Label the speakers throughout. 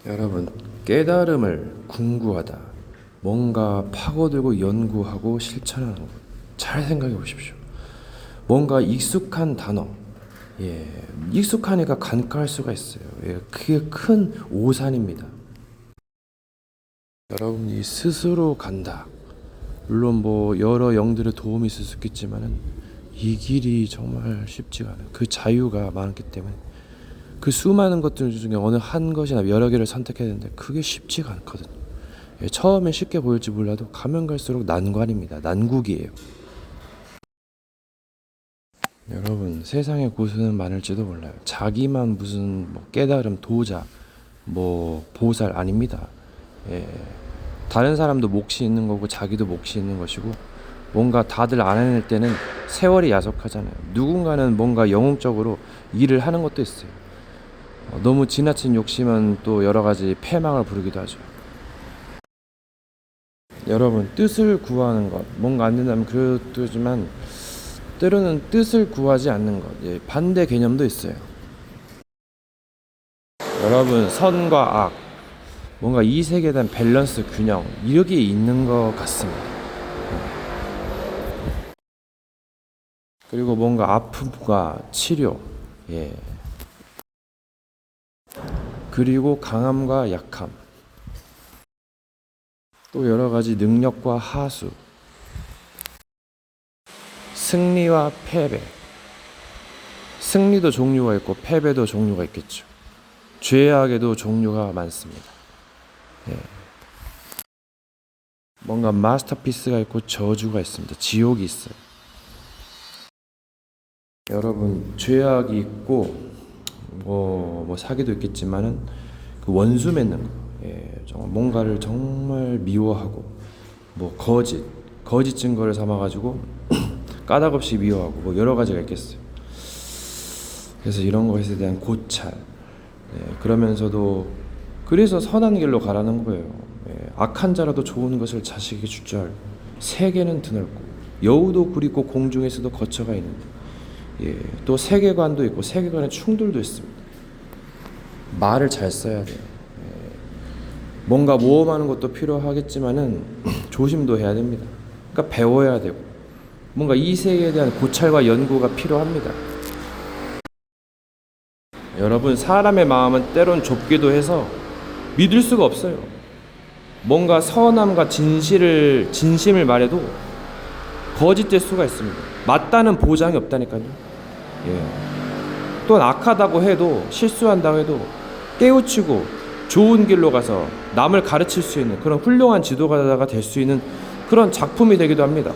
Speaker 1: 여러분, 깨달음을 궁구하다, 뭔가 파고들고 연구하고 실천하는 것. 잘 생각해 보십시오. 뭔가 익숙한 단어, 익숙하니까 간과할 수가 있어요. 그게 큰 오산입니다. 여러분이 스스로 간다. 물론 여러 영들의 도움이 있을 수 있겠지만은 이 길이 정말 쉽지가 않아요. 그 자유가 많기 때문에 그 수많은 것들 중에 어느 한 것이나 여러 개를 선택해야 되는데 그게 쉽지가 않거든요. 처음에 쉽게 보일지 몰라도 가면 갈수록 난관입니다. 난국이에요. 여러분, 세상에 고수는 많을지도 몰라요. 자기만 무슨 깨달음, 도자, 보살 아닙니다. 다른 사람도 몫이 있는 거고 자기도 몫이 있는 것이고, 뭔가 다들 안 해낼 때는 세월이 야속하잖아요. 누군가는 뭔가 영웅적으로 일을 하는 것도 있어요. 너무 지나친 욕심은 또 여러 가지 패망을 부르기도 하죠. 여러분, 뜻을 구하는 것, 뭔가 안 된다면 그렇지만 때로는 뜻을 구하지 않는 것, 반대 개념도 있어요. 여러분, 선과 악, 뭔가 이 세계에 대한 밸런스, 균형, 이렇게 있는 것 같습니다. 그리고 뭔가 아픔과 치료, 그리고 강함과 약함, 또 여러 가지 능력과 하수, 승리와 패배. 승리도 종류가 있고 패배도 종류가 있겠죠. 죄악에도 종류가 많습니다. 뭔가 마스터피스가 있고 저주가 있습니다. 지옥이 있어요. 여러분, 죄악이 있고 사기도 있겠지만은 그 원수 맺는 거, 정말 뭔가를 정말 미워하고 거짓 증거를 삼아가지고 까닭없이 미워하고 여러 가지가 있겠어요. 그래서 이런 것에 대한 고찰, 그러면서도 그래서 선한 길로 가라는 거예요. 악한 자라도 좋은 것을 자식에게 줄 줄 알고, 세계는 드넓고 여우도 굵고 공중에서도 거처가 있는데, 또 세계관도 있고 세계관의 충돌도 있습니다. 말을 잘 써야 돼요. 뭔가 모험하는 것도 필요하겠지만은 조심도 해야 됩니다. 그러니까 배워야 되고 뭔가 이 세계에 대한 고찰과 연구가 필요합니다. 여러분, 사람의 마음은 때론 좁기도 해서 믿을 수가 없어요. 뭔가 선함과 진심을 말해도 거짓될 수가 있습니다. 맞다는 보장이 없다니까요. 또 악하다고 해도, 실수한다고 해도 깨우치고 좋은 길로 가서 남을 가르칠 수 있는 그런 훌륭한 지도자가 될 수 있는 그런 작품이 되기도 합니다.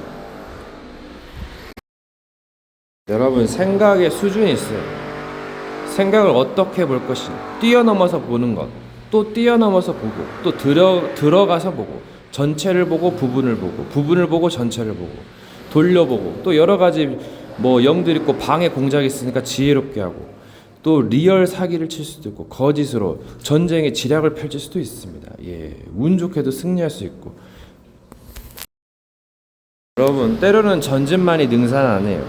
Speaker 1: 여러분, 생각의 수준이 있어요. 생각을 어떻게 볼 것이냐, 뛰어넘어서 보는 것, 또 뛰어넘어서 보고, 또 들어가서 보고, 전체를 보고 부분을 보고, 부분을 보고 전체를 보고, 돌려보고, 또 여러 가지 영들 있고 방해 공작이 있으니까 지혜롭게 하고, 또 리얼 사기를 칠 수도 있고 거짓으로 전쟁의 지략을 펼칠 수도 있습니다. 운 좋게도 승리할 수 있고. 여러분, 때로는 전진만이 능사는 아니에요.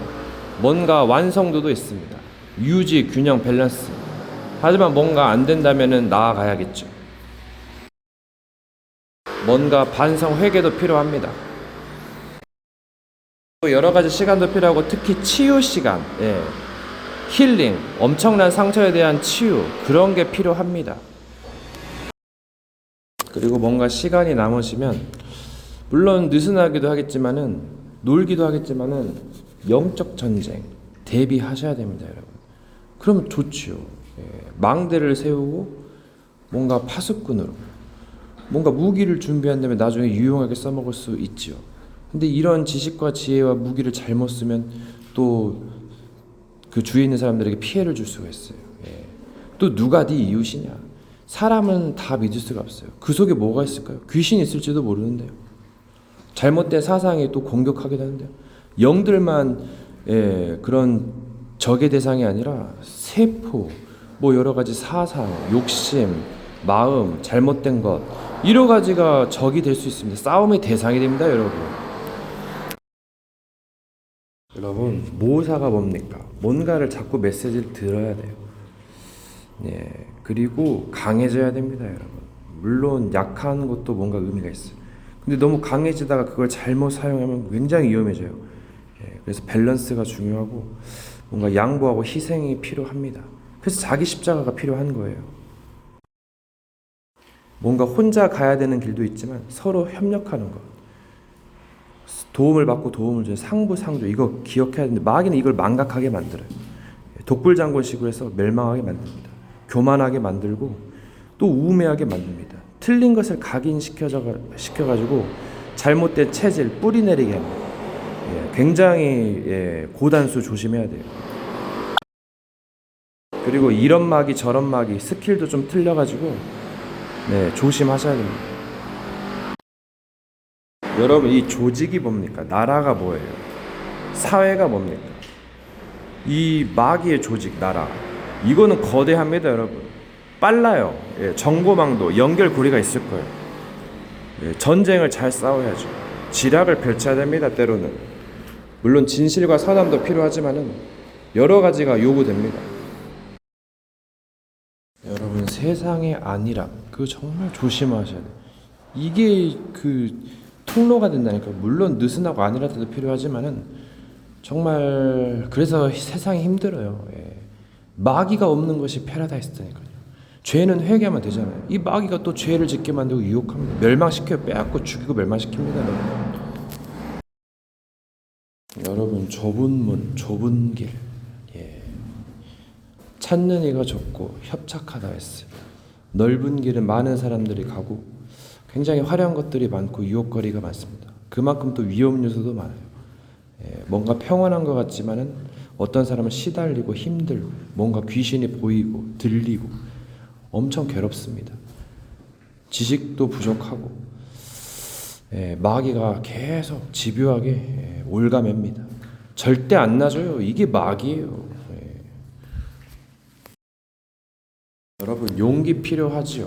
Speaker 1: 뭔가 완성도도 있습니다. 유지, 균형, 밸런스. 하지만 뭔가 안 된다면은 나아가야겠죠. 뭔가 반성, 회개도 필요합니다. 또 여러 가지 시간도 필요하고, 특히 치유 시간, 힐링, 엄청난 상처에 대한 치유, 그런 게 필요합니다. 그리고 뭔가 시간이 남으시면 물론 느슨하기도 하겠지만은, 놀기도 하겠지만은 영적 전쟁 대비하셔야 됩니다, 여러분. 그러면 좋지요. 망대를 세우고 뭔가 파수꾼으로 뭔가 무기를 준비한다면 나중에 유용하게 써먹을 수 있지요. 근데 이런 지식과 지혜와 무기를 잘못 쓰면 또 그 주위에 있는 사람들에게 피해를 줄 수가 있어요. 또 누가 네 이웃이냐? 사람은 다 믿을 수가 없어요. 그 속에 뭐가 있을까요? 귀신이 있을지도 모르는데요. 잘못된 사상이 또 공격하기도 하는데요. 영들만 그런 적의 대상이 아니라 세포, 여러 가지 사상, 욕심, 마음, 잘못된 것, 여러 가지가 적이 될 수 있습니다. 싸움의 대상이 됩니다, 여러분. 여러분, 모사가 뭡니까? 뭔가를 자꾸 메시지를 들어야 돼요. 예, 그리고 강해져야 됩니다, 여러분. 물론 약한 것도 뭔가 의미가 있어요. 근데 너무 강해지다가 그걸 잘못 사용하면 굉장히 위험해져요. 예, 그래서 밸런스가 중요하고 뭔가 양보하고 희생이 필요합니다. 그래서 자기 십자가가 필요한 거예요. 뭔가 혼자 가야 되는 길도 있지만 서로 협력하는 것. 도움을 받고 도움을 주는 상부상조, 이거 기억해야 되는데 마귀는 이걸 망각하게 만들어요. 독불장군식으로 해서 멸망하게 만듭니다. 교만하게 만들고 또 우매하게 만듭니다. 틀린 것을 각인시켜가지고 잘못된 체질 뿌리내리게 합니다. 예, 굉장히 고단수 조심해야 돼요. 그리고 이런 마귀 저런 마귀 스킬도 좀 틀려가지고 조심하셔야 됩니다. 여러분, 이 조직이 뭡니까? 나라가 뭐예요? 사회가 뭡니까? 이 마귀의 조직, 나라, 이거는 거대합니다, 여러분. 빨라요. 정보망도 연결고리가 있을 거예요. 전쟁을 잘 싸워야죠. 지략을 펼쳐야 됩니다, 때로는. 물론 진실과 선함도 필요하지만은 여러 가지가 요구됩니다. 여러분, 세상의 안일함, 그거 정말 조심하셔야 돼요. 이게 그 통로가 된다니까. 물론 느슨하고 안일할 때도 필요하지만은 정말 그래서 세상이 힘들어요. 마귀가 없는 것이 패러다이스니까요. 죄는 회개하면 되잖아요. 이 마귀가 또 죄를 짓게 만들고 유혹합니다. 멸망시켜요. 빼앗고 죽이고 멸망시킵니다. 여러분, 좁은 문, 좁은 길, 찾는 이가 좁고 협착하다 했어요. 넓은 길은 많은 사람들이 가고 굉장히 화려한 것들이 많고 유혹거리가 많습니다. 그만큼 또 위험 요소도 많아요. 뭔가 평온한 것 같지만은 어떤 사람은 시달리고 힘들고 뭔가 귀신이 보이고 들리고 엄청 괴롭습니다. 지식도 부족하고 마귀가 계속 집요하게 올가맵니다. 절대 안 놔줘요. 이게 마귀예요. 여러분, 용기 필요하지요.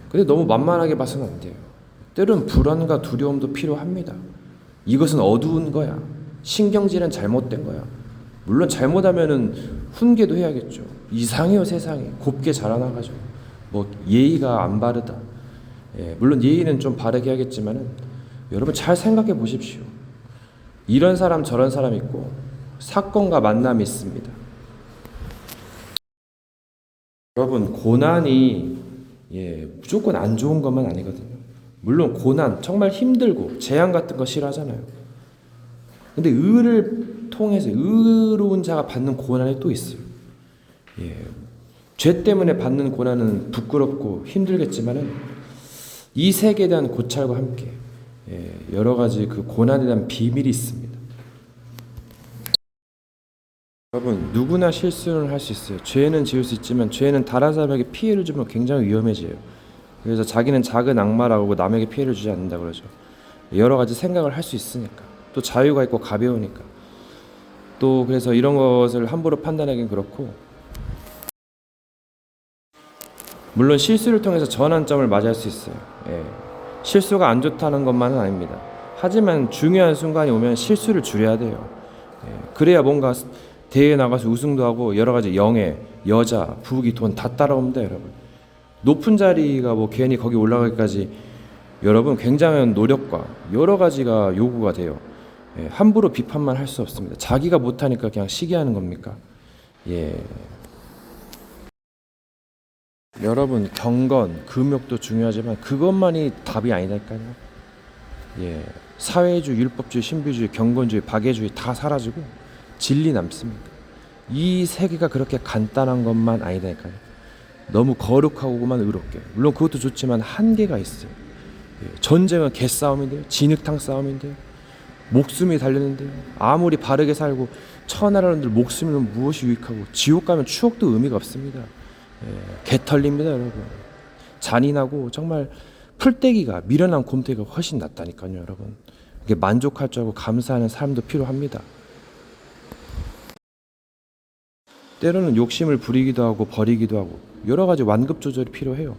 Speaker 1: 근데 너무 만만하게 봐서는 안 돼요. 때론 불안과 두려움도 필요합니다. 이것은 어두운 거야. 신경질은 잘못된 거야. 물론 잘못하면은 훈계도 해야겠죠. 이상해요, 세상이. 곱게 자라나가죠. 뭐 예의가 안 바르다. 물론 예의는 좀 바르게 하겠지만은 여러분 잘 생각해 보십시오. 이런 사람 저런 사람 있고 사건과 만남이 있습니다. 여러분, 고난이 무조건 안 좋은 것만 아니거든요. 물론 고난, 정말 힘들고 재앙 같은 거 싫어하잖아요. 근데 의를 통해서 의로운 자가 받는 고난이 또 있어요. 죄 때문에 받는 고난은 부끄럽고 힘들겠지만은 이 세계에 대한 고찰과 함께 여러 가지 그 고난에 대한 비밀이 있습니다. 여러분, 누구나 실수를 할 수 있어요. 죄는 지을 수 있지만 죄는 다른 사람에게 피해를 주면 굉장히 위험해져요. 그래서 자기는 작은 악마라고 남에게 피해를 주지 않는다 그러죠. 여러 가지 생각을 할 수 있으니까, 또 자유가 있고 가벼우니까, 또 그래서 이런 것을 함부로 판단하기는 그렇고, 물론 실수를 통해서 전환점을 맞이할 수 있어요. 실수가 안 좋다는 것만은 아닙니다. 하지만 중요한 순간이 오면 실수를 줄여야 돼요. 그래야 뭔가 대회에 나가서 우승도 하고 여러 가지 영예, 여자, 부귀, 돈 다 따라옵니다, 여러분. 높은 자리가 뭐 괜히 거기 올라가기까지 여러분 굉장한 노력과 여러 가지가 요구가 돼요. 함부로 비판만 할 수 없습니다. 자기가 못하니까 그냥 시기하는 겁니까? 여러분, 경건, 금욕도 중요하지만 그것만이 답이 아니다니까요. 사회주의, 율법주의, 신비주의, 경건주의, 박애주의 다 사라지고 진리 남습니다. 이 세계가 그렇게 간단한 것만 아니다니까요. 너무 거룩하고만 의롭게. 물론 그것도 좋지만 한계가 있어요. 전쟁은 개싸움인데요. 진흙탕 싸움인데요. 목숨이 달렸는데요. 아무리 바르게 살고 천하라는들 목숨이면 무엇이 유익하고 지옥 가면 추억도 의미가 없습니다. 개털립니다, 여러분. 잔인하고 정말 풀떼기가 미련한 곰탱이가 훨씬 낫다니까요, 여러분. 이게 만족할 줄 알고 감사하는 사람도 필요합니다. 때로는 욕심을 부리기도 하고 버리기도 하고 여러 가지 완급 조절이 필요해요.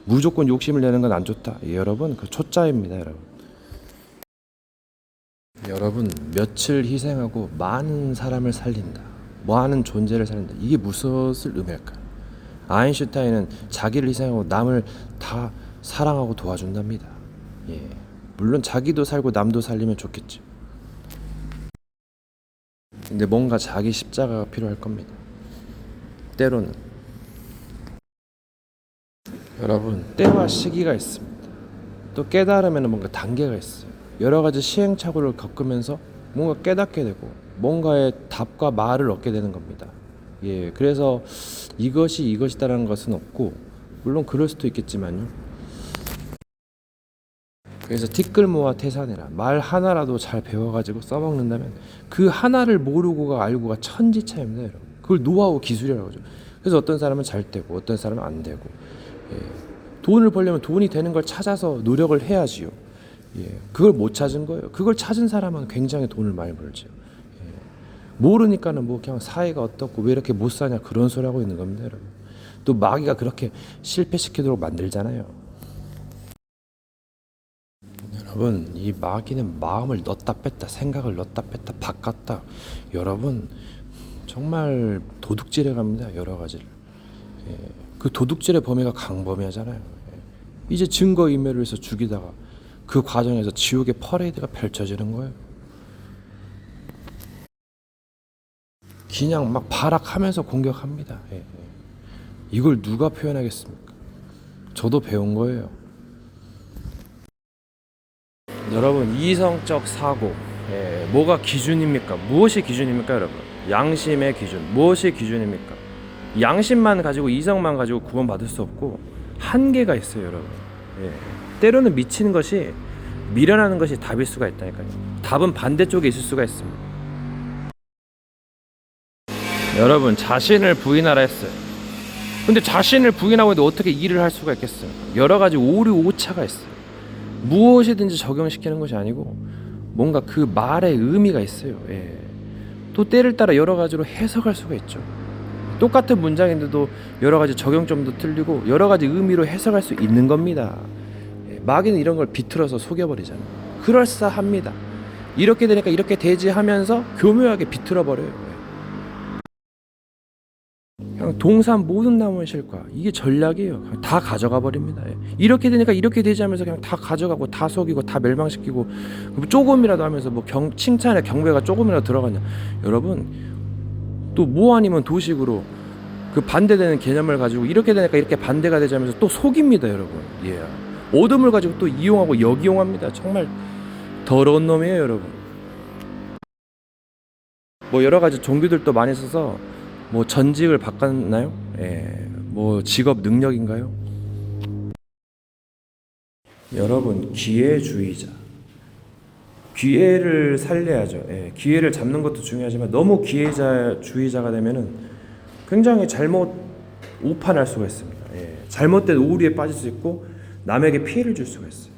Speaker 1: 무조건 욕심을 내는 건 안 좋다. 여러분, 그 초짜입니다, 여러분. 여러분, 며칠 희생하고 많은 사람을 살린다. 많은 존재를 살린다. 이게 무엇을 의미할까요? 아인슈타인은 자기를 희생하고 남을 다 사랑하고 도와준답니다. 예. 물론 자기도 살고 남도 살리면 좋겠죠. 근데 뭔가 자기 십자가가 필요할 겁니다. 때로는. 여러분, 때와 시기가 있습니다. 또 깨달으면 뭔가 단계가 있어요. 여러 가지 시행착오를 겪으면서 뭔가 깨닫게 되고 뭔가의 답과 말을 얻게 되는 겁니다. 예, 그래서 이것이 이것이다라는 것은 없고, 물론 그럴 수도 있겠지만요. 그래서 티끌모아 태산이라, 말 하나라도 잘 배워가지고 써먹는다면 그 하나를 모르고가 알고가 천지차입니다, 여러분. 그걸 노하우 기술이라고 하죠. 그래서 어떤 사람은 잘 되고 어떤 사람은 안 되고, 예. 돈을 벌려면 돈이 되는 걸 찾아서 노력을 해야지요. 예. 그걸 못 찾은 거예요. 그걸 찾은 사람은 굉장히 돈을 많이 벌죠. 예. 모르니까는 뭐 그냥 사회가 어떻고 왜 이렇게 못 사냐 그런 소리 하고 있는 겁니다, 여러분. 또 마귀가 그렇게 실패시키도록 만들잖아요. 여러분, 이 마귀는 마음을 넣었다 뺐다, 생각을 넣었다 뺐다, 바꿨다. 여러분, 정말 도둑질해 갑니다, 여러 가지를. 예, 그 도둑질의 범위가 강범위하잖아요. 예, 이제 증거인멸을 해서 죽이다가 그 과정에서 지옥의 퍼레이드가 펼쳐지는 거예요. 그냥 막 발악하면서 공격합니다. 예, 예. 이걸 누가 표현하겠습니까? 저도 배운 거예요. 여러분, 이성적 사고, 예, 뭐가 기준입니까? 무엇이 기준입니까, 여러분? 양심의 기준, 무엇이 기준입니까? 양심만 가지고, 이성만 가지고 구원받을 수 없고 한계가 있어요, 여러분. 예. 때로는 미치는 것이, 미련하는 것이 답일 수가 있다니까요. 답은 반대쪽에 있을 수가 있습니다. 여러분, 자신을 부인하라 했어요. 근데 자신을 부인하고 있는데 어떻게 일을 할 수가 있겠어요? 여러 가지 오류 오차가 있어요. 무엇이든지 적용시키는 것이 아니고 뭔가 그 말의 의미가 있어요. 예. 또 때를 따라 여러 가지로 해석할 수가 있죠. 똑같은 문장인데도 여러 가지 적용점도 틀리고 여러 가지 의미로 해석할 수 있는 겁니다. 예. 마귀는 이런 걸 비틀어서 속여버리잖아요. 그럴싸합니다. 이렇게 되니까 이렇게 되지 하면서 교묘하게 비틀어버려요. 그냥 동산 모든 나무의 실과, 이게 전략이에요. 그냥 다 가져가 버립니다. 이렇게 되니까 이렇게 되지 하면서 그냥 다 가져가고 다 속이고 다 멸망시키고, 조금이라도 하면서 뭐 칭찬에 경배가 조금이라도 들어가냐. 여러분, 또 뭐 아니면 도식으로 그 반대되는 개념을 가지고 이렇게 되니까 이렇게 반대가 되지 하면서 또 속입니다, 여러분. 예. 어둠을 가지고 또 이용하고 역이용합니다. 정말 더러운 놈이에요, 여러분. 뭐 여러 가지 종교들도 많이 써서 뭐 전직을 바꿨나요? 예, 뭐 직업 능력인가요? 여러분, 기회주의자, 기회를 살려야죠. 예, 기회를 잡는 것도 중요하지만 너무 기회주의자가 되면은 굉장히 잘못 오판할 수가 있습니다. 예, 잘못된 오류에 빠질 수 있고 남에게 피해를 줄 수가 있어요.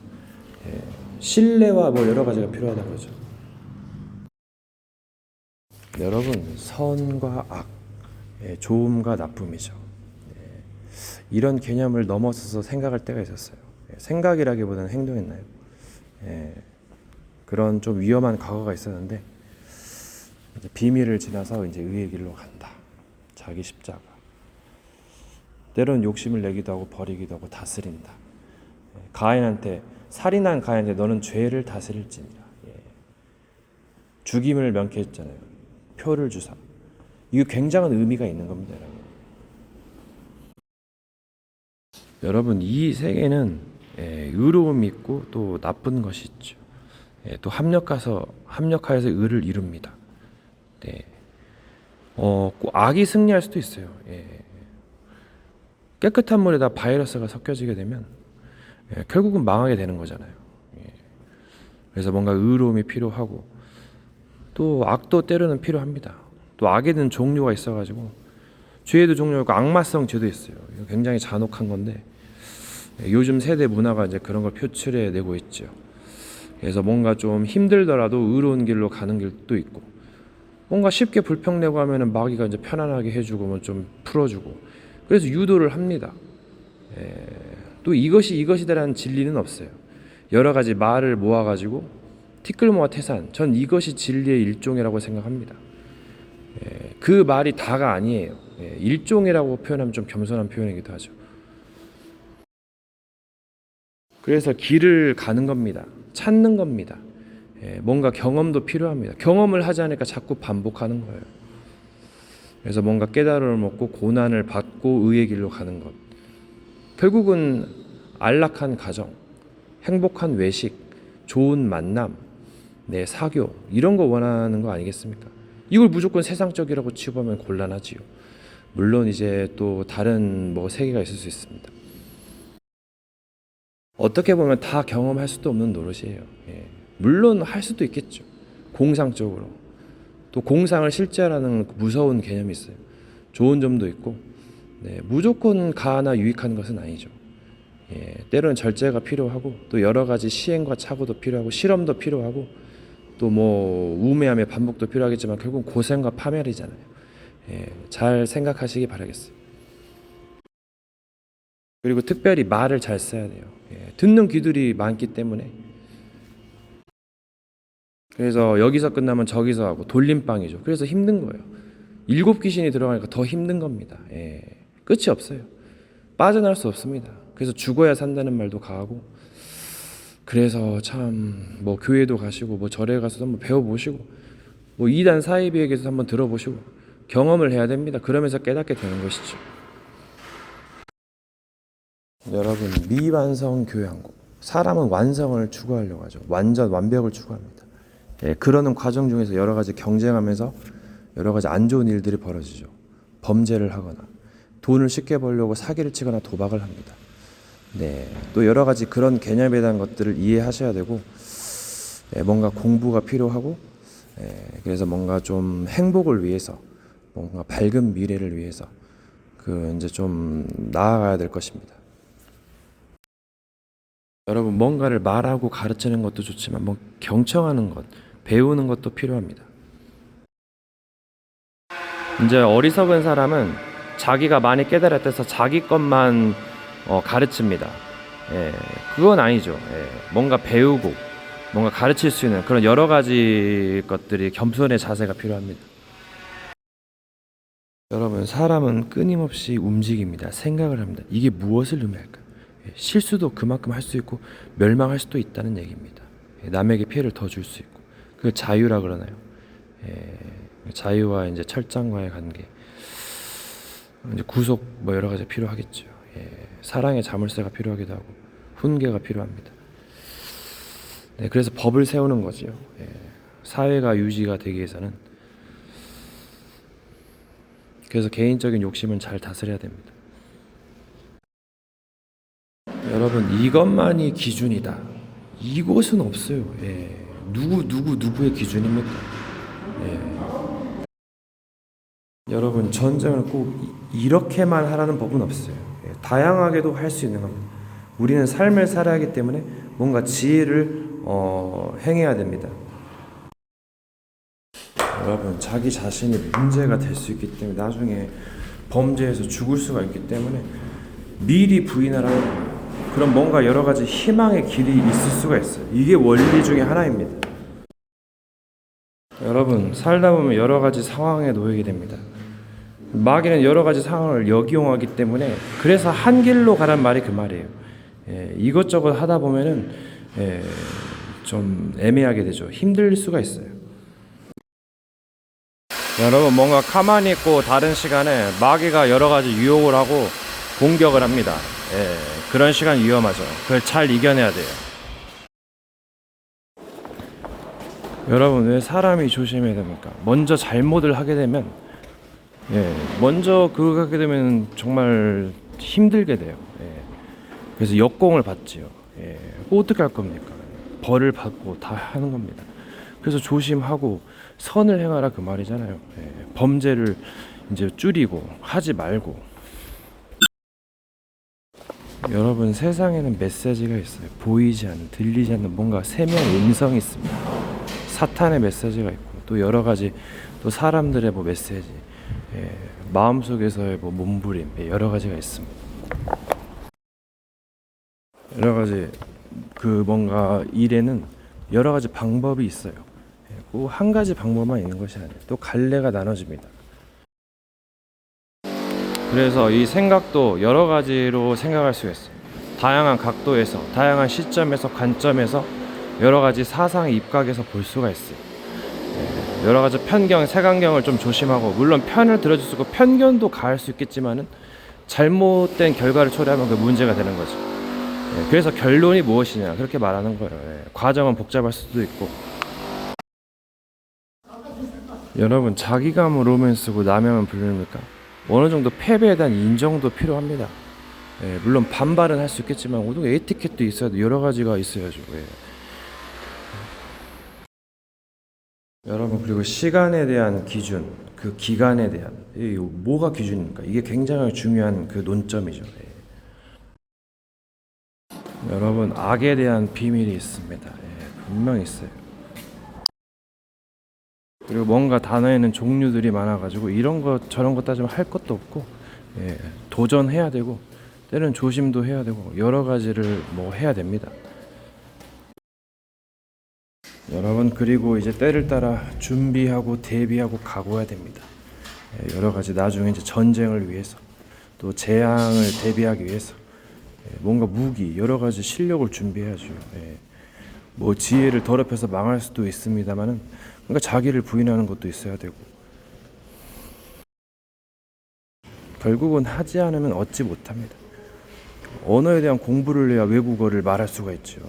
Speaker 1: 예, 신뢰와 뭐 여러 가지가 필요하다고 그러죠. 여러분, 선과 악, 예, 좋음과 나쁨이죠. 예, 이런 개념을 넘어서서 생각할 때가 있었어요. 예, 생각이라기보다는 행동했나요? 예, 그런 좀 위험한 과거가 있었는데 이제 비밀을 지나서 이제 의의 길로 간다. 자기 십자가. 때로는 욕심을 내기도 하고 버리기도 하고 다스린다. 예, 가인한테, 살인한 가인한테 너는 죄를 다스릴지니라. 예, 죽임을 명쾌했잖아요. 표를 주사. 이거 굉장한 의미가 있는 겁니다, 여러분. 여러분, 이 세계는 의로움이 있고 또 나쁜 것이 있죠. 또 합력해서 의를 이룹니다. 네. 꼭 악이 승리할 수도 있어요. 깨끗한 물에다 바이러스가 섞여지게 되면 결국은 망하게 되는 거잖아요. 그래서 뭔가 의로움이 필요하고 또 악도 때로는 필요합니다. 또 악에는 종류가 있어가지고 죄에도 종류가 있고 악마성 죄도 있어요. 이거 굉장히 잔혹한 건데 요즘 세대 문화가 이제 그런 걸 표출해 내고 있죠. 그래서 뭔가 좀 힘들더라도 의로운 길로 가는 길도 있고, 뭔가 쉽게 불평내고 하면은 마귀가 이제 편안하게 해주고 뭐 좀 풀어주고, 그래서 유도를 합니다. 또 이것이다라는 진리는 없어요. 여러 가지 말을 모아가지고 티끌모아 태산, 전 이것이 진리의 일종이라고 생각합니다. 그 말이 다가 아니에요. 일종이라고 표현하면 좀 겸손한 표현이기도 하죠. 그래서 길을 가는 겁니다. 찾는 겁니다. 뭔가 경험도 필요합니다. 경험을 하지 않으니까 자꾸 반복하는 거예요. 그래서 뭔가 깨달음을 얻고 고난을 받고 의의 길로 가는 것. 결국은 안락한 가정, 행복한 외식, 좋은 만남, 사교 이런 거 원하는 거 아니겠습니까? 이걸 무조건 세상적이라고 치부하면 곤란하지요. 물론 이제 또 다른 세계가 있을 수 있습니다. 어떻게 보면 다 경험할 수도 없는 노릇이에요. 물론 할 수도 있겠죠. 공상적으로. 또 공상을 실제라는 무서운 개념이 있어요. 좋은 점도 있고, 무조건 가하나 유익한 것은 아니죠. 때로는 절제가 필요하고, 또 여러 가지 시행과 착오도 필요하고, 실험도 필요하고, 또 우매함의 반복도 필요하겠지만 결국 고생과 파멸이잖아요. 잘 생각하시기 바라겠어요. 그리고 특별히 말을 잘 써야 돼요. 듣는 귀들이 많기 때문에. 그래서 여기서 끝나면 저기서 하고 돌림방이죠. 그래서 힘든 거예요. 7 귀신이 들어가니까 더 힘든 겁니다. 끝이 없어요. 빠져나올 수 없습니다. 그래서 죽어야 산다는 말도 가하고, 그래서 참 교회도 가시고 절에 가서 한번 배워보시고 2단 사이비에게서 한번 들어보시고 경험을 해야 됩니다. 그러면서 깨닫게 되는 것이죠. 여러분, 미완성 교양국. 사람은 완성을 추구하려고 하죠. 완벽을 추구합니다. 그러는 과정 중에서 여러 가지 경쟁하면서 여러 가지 안 좋은 일들이 벌어지죠. 범죄를 하거나 돈을 쉽게 벌려고 사기를 치거나 도박을 합니다. 또 여러 가지 그런 개념에 대한 것들을 이해하셔야 되고, 뭔가 공부가 필요하고, 그래서 뭔가 좀 행복을 위해서, 뭔가 밝은 미래를 위해서 이제 좀 나아가야 될 것입니다. 여러분, 뭔가를 말하고 가르치는 것도 좋지만 경청하는 것, 배우는 것도 필요합니다. 이제 어리석은 사람은 자기가 많이 깨달았대서 자기 것만 가르칩니다. 그건 아니죠. 뭔가 배우고 뭔가 가르칠 수 있는 그런 여러 가지 것들이 겸손의 자세가 필요합니다. 여러분, 사람은 끊임없이 움직입니다. 생각을 합니다. 이게 무엇을 의미할까요? 실수도 그만큼 할 수 있고 멸망할 수도 있다는 얘기입니다. 남에게 피해를 더 줄 수 있고, 그 자유라 그러나요? 자유와 이제 철장과의 관계, 이제 구속 여러 가지 필요하겠죠. 사랑의 자물쇠가 필요하기도 하고 훈계가 필요합니다. 그래서 법을 세우는 거지요. 사회가 유지가 되기 위해서는. 그래서 개인적인 욕심은 잘 다스려야 됩니다. 여러분, 이것만이 기준이다, 이것은 없어요. 누구의 기준입니까? 여러분, 전쟁을 꼭 이렇게만 하라는 법은 없어요. 다양하게도 할 수 있는 겁니다. 우리는 삶을 살아야 하기 때문에 뭔가 지혜를 행해야 됩니다. 여러분, 자기 자신이 문제가 될 수 있기 때문에 나중에 범죄에서 죽을 수가 있기 때문에 미리 부인하라는, 그럼 뭔가 여러 가지 희망의 길이 있을 수가 있어요. 이게 원리 중에 하나입니다. 여러분, 살다 보면 여러 가지 상황에 놓이게 됩니다. 마귀는 여러 가지 상황을 역이용하기 때문에, 그래서 한 길로 가란 말이 그 말이에요. 이것저것 하다 보면은 좀 애매하게 되죠. 힘들 수가 있어요. 여러분, 뭔가 가만히 있고 다른 시간에 마귀가 여러 가지 유혹을 하고 공격을 합니다. 그런 시간 위험하죠. 그걸 잘 이겨내야 돼요. 여러분, 왜 사람이 조심해야 됩니까? 먼저 잘못을 하게 되면, 먼저 그거 하게 되면 정말 힘들게 돼요. 그래서 역공을 받지요. 어떻게 할 겁니까? 벌을 받고 다 하는 겁니다. 그래서 조심하고 선을 행하라 그 말이잖아요. 범죄를 이제 줄이고 하지 말고. 여러분, 세상에는 메시지가 있어요. 보이지 않는, 들리지 않는 뭔가 세명 음성이 있습니다. 사탄의 메시지가 있고, 또 여러 가지 또 사람들의 메시지, 마음속에서의 몸부림, 여러 가지가 있습니다. 여러 가지 뭔가 일에는 여러 가지 방법이 있어요. 꼭 한 가지 방법만 있는 것이 아니에요. 또 갈래가 나눠집니다. 그래서 이 생각도 여러 가지로 생각할 수 있어요. 다양한 각도에서, 다양한 시점에서, 관점에서 여러 가지 사상의 입각에서 볼 수가 있어요. 여러 가지 편견, 색안경을 좀 조심하고, 물론 편을 들어줄 수 있고 편견도 가할 수 있겠지만은 잘못된 결과를 초래하면 그 문제가 되는 거죠. 그래서 결론이 무엇이냐 그렇게 말하는 거예요. 과정은 복잡할 수도 있고. 여러분, 자기감은 로맨스고 남양은 불륜입니까? 어느 정도 패배에 대한 인정도 필요합니다. 물론 반발은 할 수 있겠지만 어느 에티켓도 있어야 돼. 여러 가지가 있어야죠. 여러분, 그리고 시간에 대한 기준, 그 기간에 대한 뭐가 기준입니까? 이게 굉장히 중요한 그 논점이죠. 여러분, 악에 대한 비밀이 있습니다. 분명히 있어요. 그리고 뭔가 단어에는 종류들이 많아가지고 이런 것 저런 것 따지면 할 것도 없고, 도전해야 되고 때는 조심도 해야 되고 여러 가지를 뭐 해야 됩니다. 여러분, 그리고 이제 때를 따라 준비하고 대비하고 각오해야 됩니다. 여러 가지 나중에 이제 전쟁을 위해서 또 재앙을 대비하기 위해서 뭔가 무기 여러 가지 실력을 준비해야죠. 뭐 지혜를 더럽혀서 망할 수도 있습니다만은 그러니까 자기를 부인하는 것도 있어야 되고, 결국은 하지 않으면 얻지 못합니다. 언어에 대한 공부를 해야 외국어를 말할 수가 있죠.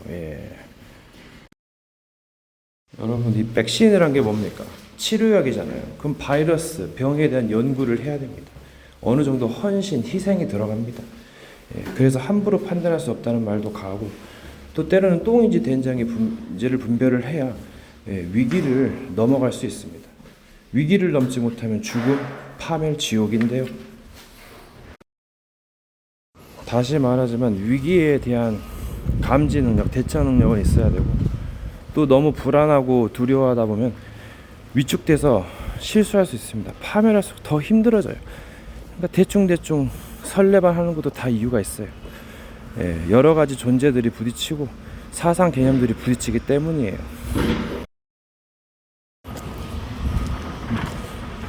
Speaker 1: 여러분, 이 백신이란 게 뭡니까? 치료약이잖아요. 그럼 바이러스, 병에 대한 연구를 해야 됩니다. 어느 정도 헌신, 희생이 들어갑니다. 그래서 함부로 판단할 수 없다는 말도 가고, 또 때로는 똥인지 된장인지를 분별을 해야 위기를 넘어갈 수 있습니다. 위기를 넘지 못하면 죽음, 파멸, 지옥인데요. 다시 말하지만 위기에 대한 감지 능력, 대처 능력은 있어야 되고, 또 너무 불안하고 두려워하다 보면 위축돼서 실수할 수 있습니다. 파멸할수록 더 힘들어져요. 그러니까 대충 설레발 하는 것도 다 이유가 있어요. 여러 가지 존재들이 부딪히고 사상 개념들이 부딪히기 때문이에요.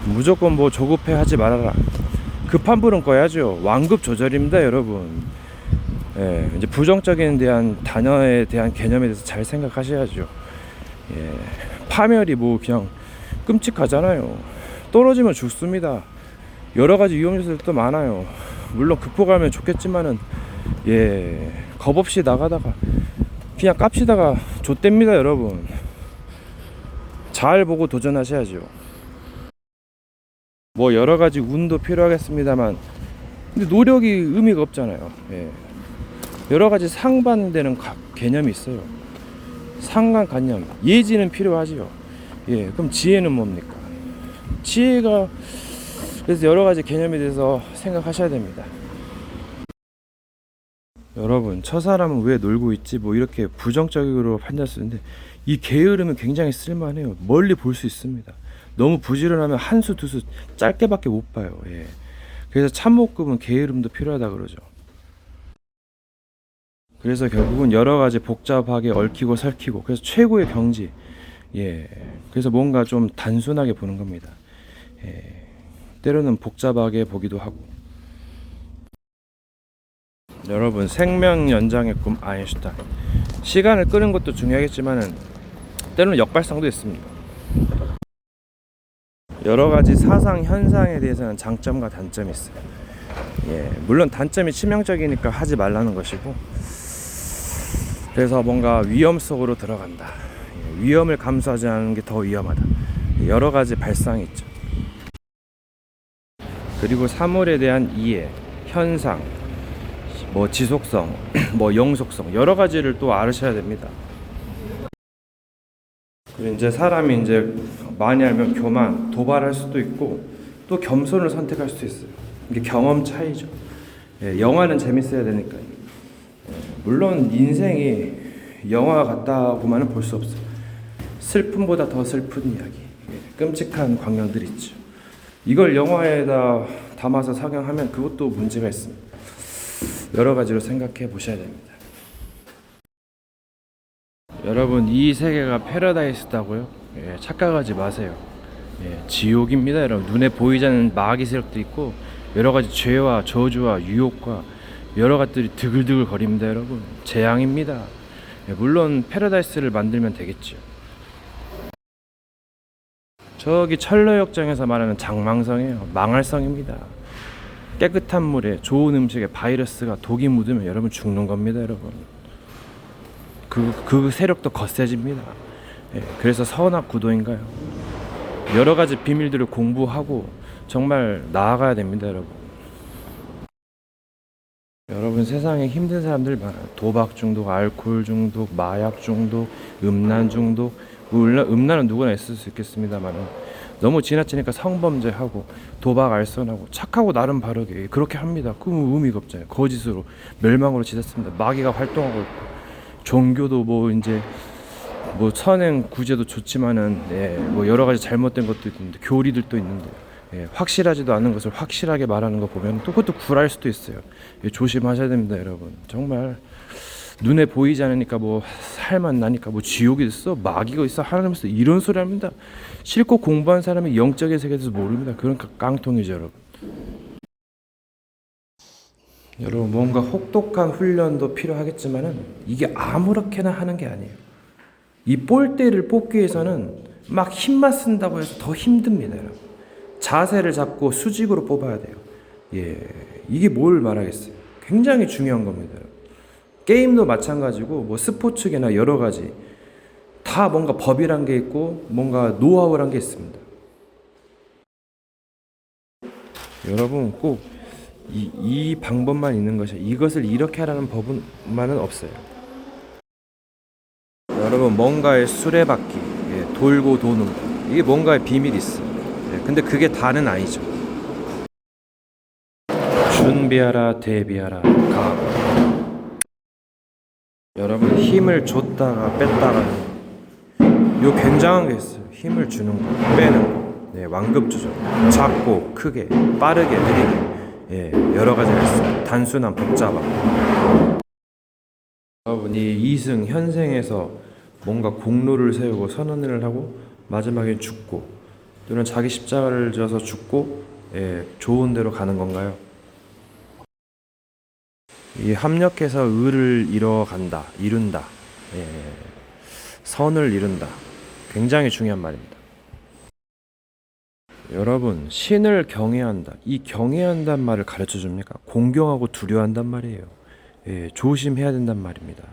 Speaker 1: 무조건 뭐 조급해 하지 말아라. 급한 불은 꺼야죠. 완급 조절입니다, 여러분. 이제 부정적인 대한 단어에 대한 개념에 대해서 잘 생각하셔야죠. 파멸이 뭐 그냥 끔찍하잖아요. 떨어지면 죽습니다. 여러 가지 위험 요소들도 많아요. 물론 극복하면 좋겠지만은 겁 없이 나가다가 그냥 깝시다가 좆됩니다, 여러분. 잘 보고 도전하셔야죠. 뭐 여러 가지 운도 필요하겠습니다만, 근데 노력이 의미가 없잖아요. 여러 가지 상반되는 개념이 있어요. 상관관념, 예지는 필요하지요. 그럼 지혜는 뭡니까? 지혜가, 그래서 여러 가지 개념에 대해서 생각하셔야 됩니다. 여러분, 저 사람은 왜 놀고 있지? 뭐 이렇게 부정적으로 판단할 수 있는데 이 게으름은 굉장히 쓸만해요. 멀리 볼 수 있습니다. 너무 부지런하면 한 수 두 수 짧게밖에 못 봐요. 그래서 참목급은 게으름도 필요하다 그러죠. 그래서 결국은 여러 가지 복잡하게 얽히고 설키고, 그래서 최고의 경지. 그래서 뭔가 좀 단순하게 보는 겁니다. 때로는 복잡하게 보기도 하고. 여러분, 생명 연장의 꿈 아인슈타인. 시간을 끄는 것도 중요하겠지만은 때로는 역발상도 있습니다. 여러 가지 사상 현상에 대해서는 장점과 단점이 있어요. 물론 단점이 치명적이니까 하지 말라는 것이고, 그래서 뭔가 위험 속으로 들어간다. 위험을 감수하지 않는 게 더 위험하다. 여러 가지 발상이 있죠. 그리고 사물에 대한 이해, 현상, 뭐 지속성, 뭐 영속성, 여러 가지를 또 알으셔야 됩니다. 그리고 이제 사람이 이제 많이 알면 교만, 도발할 수도 있고 또 겸손을 선택할 수도 있어요. 이게 경험 차이죠. 영화는 재밌어야 되니까요. 물론 인생이 영화 같다고만은 볼 수 없어요. 슬픔보다 더 슬픈 이야기, 끔찍한 광경들이 있죠. 이걸 영화에다 담아서 상영하면 그것도 문제가 있습니다. 여러 가지로 생각해 보셔야 됩니다. 여러분, 이 세계가 패러다이스다고요? 착각하지 마세요. 지옥입니다, 여러분. 눈에 보이지 않는 마귀 세력도 있고 여러 가지 죄와 저주와 유혹과 여러 가지들이 드글드글 거립니다, 여러분. 재앙입니다. 물론 패러다이스를 만들면 되겠죠. 저기 철로역정에서 말하는 장망성이에요. 망할성입니다. 깨끗한 물에 좋은 음식에 바이러스가 독이 묻으면 여러분 죽는 겁니다, 여러분. 그 세력도 거세집니다. 그래서 선악 구도인가요? 여러 가지 비밀들을 공부하고 정말 나아가야 됩니다, 여러분. 여러분, 세상에 힘든 사람들 많아요. 도박 중독, 알코올 중독, 마약 중독, 음란 중독. 음란은 누구나 있을 수 있겠습니다만 너무 지나치니까 성범죄하고 도박 알선하고 착하고 나름 바르게 그렇게 합니다. 그 의미가 없잖아요. 거짓으로 멸망으로 지났습니다. 마귀가 활동하고 있고 종교도 뭐 이제 뭐 선행 구제도 좋지만은 뭐 여러 가지 잘못된 것도 있는데 교리들도 있는데 확실하지도 않은 것을 확실하게 말하는 거 보면 또 그것도 굴할 수도 있어요. 조심하셔야 됩니다, 여러분. 정말 눈에 보이지 않으니까 뭐 살만 나니까 뭐 지옥이 있어, 마귀가 있어, 하나님 있어, 이런 소리 합니다. 실컷 공부한 사람이 영적인 세계에 대해서 모릅니다. 그런 깡통이죠, 여러분. 여러분, 뭔가 혹독한 훈련도 필요하겠지만은 이게 아무렇게나 하는 게 아니에요. 이 볼대를 뽑기 위해서는 막 힘만 쓴다고 해서 더 힘듭니다, 여러분. 자세를 잡고 수직으로 뽑아야 돼요. 이게 뭘 말하겠어요. 굉장히 중요한 겁니다, 여러분. 게임도 마찬가지고 뭐 스포츠계나 여러 가지 다 뭔가 법이란 게 있고 뭔가 노하우란 게 있습니다. 여러분, 꼭 이 방법만 있는 것이 이것을 이렇게 하라는 법은만은 없어요. 여러분, 뭔가의 수레바퀴 돌고 도는 거, 이게 뭔가의 비밀이 있어요. 근데 그게 다는 아니죠. 준비하라, 대비하라, 각오. 여러분, 힘을 줬다가 뺐다가 요 굉장한 게 있어요. 힘을 주는 거, 빼는 거, 완급 조절, 작고 크게, 빠르게, 느리게, 여러 가지가 있어요. 단순한 복잡한. 여러분이 이승 현생에서 뭔가 공로를 세우고 선언을 하고 마지막에 죽고 또는 자기 십자가를 져서 죽고 좋은 데로 가는 건가요? 이 합력해서 의를 이룬다. 선을 이룬다. 굉장히 중요한 말입니다. 여러분, 신을 경외한다. 이 경외한단 말을 가르쳐 줍니까? 공경하고 두려워한단 말이에요. 조심해야 된단 말입니다.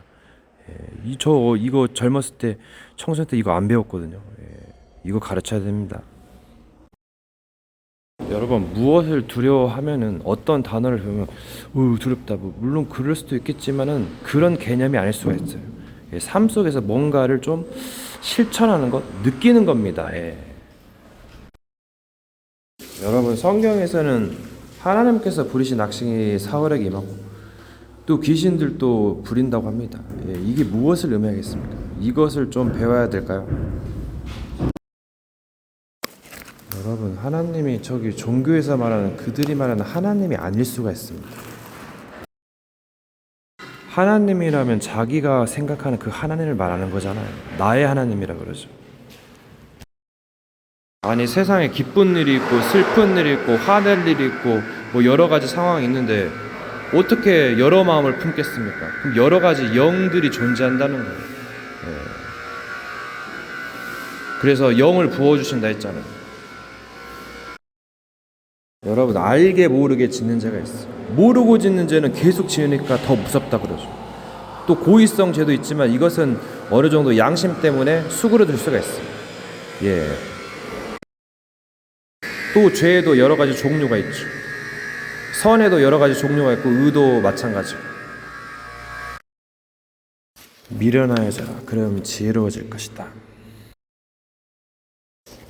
Speaker 1: 이거 젊었을 때 청소년 때 이거 안 배웠거든요. 이거 가르쳐야 됩니다. 여러분, 무엇을 두려워하면은 어떤 단어를 배우면 두렵다. 물론 그럴 수도 있겠지만은 그런 개념이 아닐 수가 있어요. 삶 속에서 뭔가를 좀 실천하는 것, 느끼는 겁니다. 여러분, 성경에서는 하나님께서 부리신 악신이 사울에게 임하고 또 귀신들도 부린다고 합니다. 이게 무엇을 의미하겠습니까? 이것을 좀 배워야 될까요? 여러분, 하나님이 저기 종교에서 말하는 그들이 말하는 하나님이 아닐 수가 있습니다. 하나님이라면 자기가 생각하는 그 하나님을 말하는 거잖아요. 나의 하나님이라 그러죠. 아니, 세상에 기쁜 일이 있고 슬픈 일이 있고 화낼 일이 있고 뭐 여러 가지 상황이 있는데 어떻게 여러 마음을 품겠습니까? 그럼 여러 가지 영들이 존재한다는 거예요. 그래서 영을 부어주신다 했잖아요. 여러분, 알게 모르게 짓는 죄가 있어요. 모르고 짓는 죄는 계속 지으니까 더 무섭다 그러죠. 또 고의성 죄도 있지만 이것은 어느 정도 양심 때문에 수그러들 수가 있어요. 또 죄에도 여러 가지 종류가 있죠. 선에도 여러 가지 종류가 있고 의도 마찬가지고. 미련하여져라. 그럼 지혜로워질 것이다.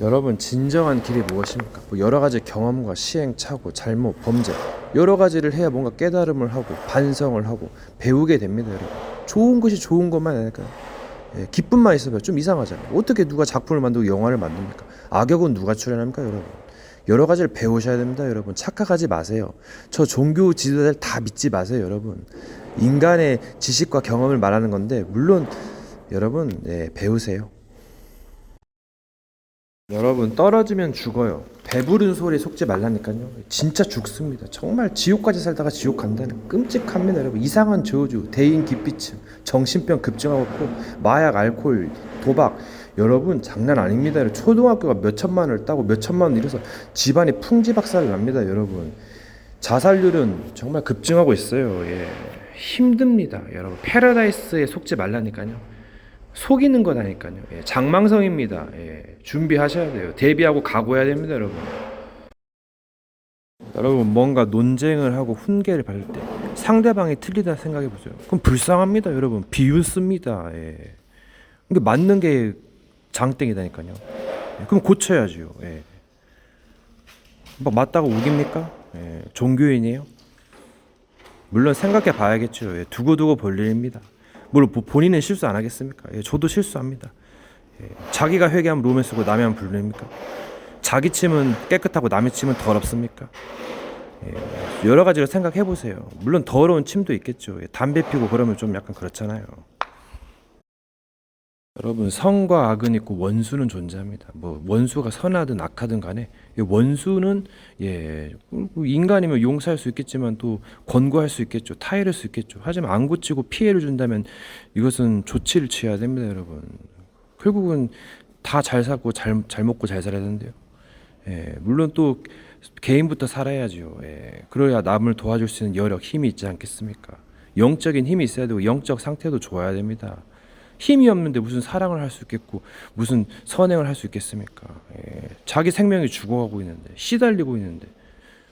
Speaker 1: 여러분, 진정한 길이 무엇입니까? 여러 가지 경험과 시행착오, 잘못, 범죄 여러 가지를 해야 뭔가 깨달음을 하고 반성을 하고 배우게 됩니다. 여러분, 좋은 것이 좋은 것만 아닐까요? 기쁨만 있어봐요. 좀 이상하잖아요. 어떻게 누가 작품을 만들고 영화를 만듭니까? 악역은 누가 출연합니까, 여러분? 여러 가지를 배우셔야 됩니다, 여러분. 착각하지 마세요. 저 종교 지도자들 다 믿지 마세요, 여러분. 인간의 지식과 경험을 말하는 건데 물론 여러분 배우세요. 여러분 떨어지면 죽어요. 배부른 소리에 속지 말라니까요. 진짜 죽습니다. 정말 지옥까지 살다가 지옥 간다는 끔찍합니다. 여러분 이상한 저주, 대인 기피증, 정신병 급증하고 마약, 알코올, 도박. 여러분 장난 아닙니다. 초등학교가 몇 천만 원을 따고 몇 천만 원 잃어서 집안이 풍지박살 납니다. 여러분 자살률은 정말 급증하고 있어요. 예. 힘듭니다. 여러분 패러다이스에 속지 말라니까요. 속이는 거다니까요. 예, 장망성입니다. 예, 준비하셔야 돼요. 대비하고 각오해야 됩니다, 여러분. 여러분 뭔가 논쟁을 하고 훈계를 받을 때 상대방이 틀리다 생각해 보세요. 그럼 불쌍합니다, 여러분. 비웃습니다. 예. 이게 맞는 게 장땡이다니까요. 예, 그럼 고쳐야죠. 예. 막 맞다고 우깁니까? 예, 종교인이에요? 물론 생각해 봐야겠죠. 예, 두고두고 볼 일입니다. 물론 본인은 실수 안 하겠습니까? 예, 저도 실수합니다. 예, 자기가 회개하면 로맨스고 남이 하면 불륜입니까? 자기 침은 깨끗하고 남의 침은 더럽습니까? 예, 여러 가지로 생각해 보세요. 물론 더러운 침도 있겠죠. 예, 담배 피고 그러면 좀 약간 그렇잖아요. 여러분 선과 악은 있고 원수는 존재합니다. 뭐 원수가 선하든 악하든 간에 원수는 인간이면 용서할 수 있겠지만 또 권고할 수 있겠죠. 타이를 수 있겠죠. 하지만 안 고치고 피해를 준다면 이것은 조치를 취해야 됩니다, 여러분. 결국은 다 잘 살고 잘 먹고 잘 살아야 되는데요. 예, 물론 또 개인부터 살아야죠. 예, 그래야 남을 도와줄 수 있는 여력, 힘이 있지 않겠습니까? 영적인 힘이 있어야 되고 영적 상태도 좋아야 됩니다. 힘이 없는데 무슨 사랑을 할 수 있겠고 무슨 선행을 할 수 있겠습니까? 예, 자기 생명이 죽어가고 있는데 시달리고 있는데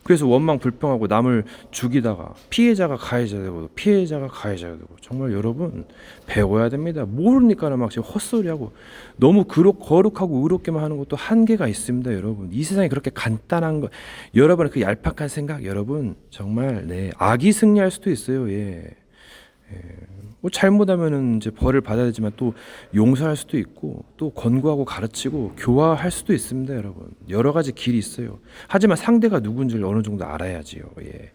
Speaker 1: 그래서 원망 불평하고 남을 죽이다가 피해자가 가해자가 되고 피해자가 가해자가 되고 정말 여러분 배워야 됩니다. 모르니까는 막 지금 헛소리하고 너무 거룩하고 의롭게만 하는 것도 한계가 있습니다. 여러분 이 세상이 그렇게 간단한 거 여러분의 그 얄팍한 생각 여러분 정말 악이 승리할 수도 있어요. 예. 뭐 잘못하면은 이제 벌을 받아야 되지만 또 용서할 수도 있고 또 권고하고 가르치고 교화할 수도 있습니다, 여러분. 여러 가지 길이 있어요. 하지만 상대가 누군지를 어느 정도 알아야지요. 예.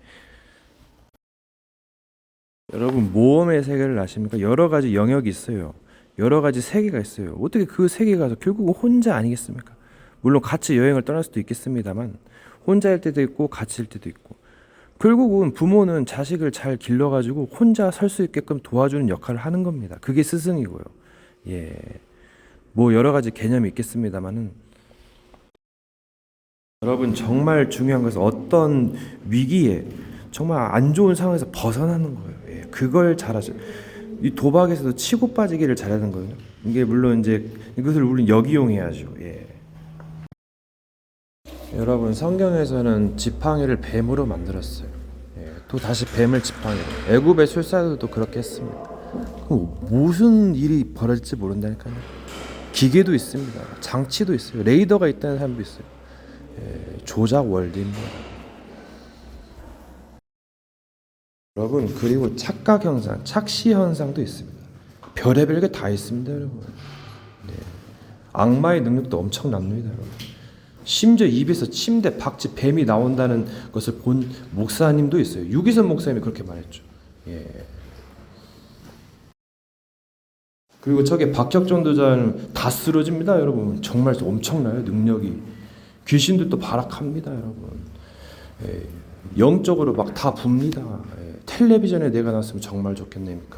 Speaker 1: 여러분 모험의 세계를 아십니까? 여러 가지 영역이 있어요. 여러 가지 세계가 있어요. 어떻게 그 세계가 결국은 혼자 아니겠습니까? 물론 같이 여행을 떠날 수도 있겠습니다만 혼자일 때도 있고 같이일 때도 있고 결국은 부모는 자식을 잘 길러가지고 혼자 설 수 있게끔 도와주는 역할을 하는 겁니다. 그게 스승이고요. 예, 뭐 여러 가지 개념이 있겠습니다만은 여러분 정말 중요한 것은 어떤 위기에 정말 안 좋은 상황에서 벗어나는 거예요. 예, 그걸 잘하죠. 이 도박에서도 치고 빠지기를 잘하는 거예요. 이게 물론 이제 이것을 우리는 역이용해야죠. 예. 여러분 성경에서는 지팡이를 뱀으로 만들었어요. 예, 또 다시 뱀을 지팡이로. 애굽의 술사들도 그렇게 했습니다. 그럼 무슨 일이 벌어질지 모른다니까요. 기계도 있습니다. 장치도 있어요. 레이더가 있다는 사람도 있어요. 예, 조작 월드입니다. 여러분 그리고 착각 현상, 착시 현상도 있습니다. 별의별 게 다 있습니다, 여러분. 네. 악마의 능력도 엄청납니다, 여러분. 심지어 입에서 침대, 박쥐, 뱀이 나온다는 것을 본 목사님도 있어요. 유기선 목사님이 그렇게 말했죠. 예. 그리고 저게 박혁정 도자는 다 쓰러집니다, 여러분. 정말 엄청나요, 능력이. 귀신들도 발악합니다, 여러분. 예. 영적으로 막 다 붑니다. 예. 텔레비전에 내가 나왔으면 정말 좋겠네니까.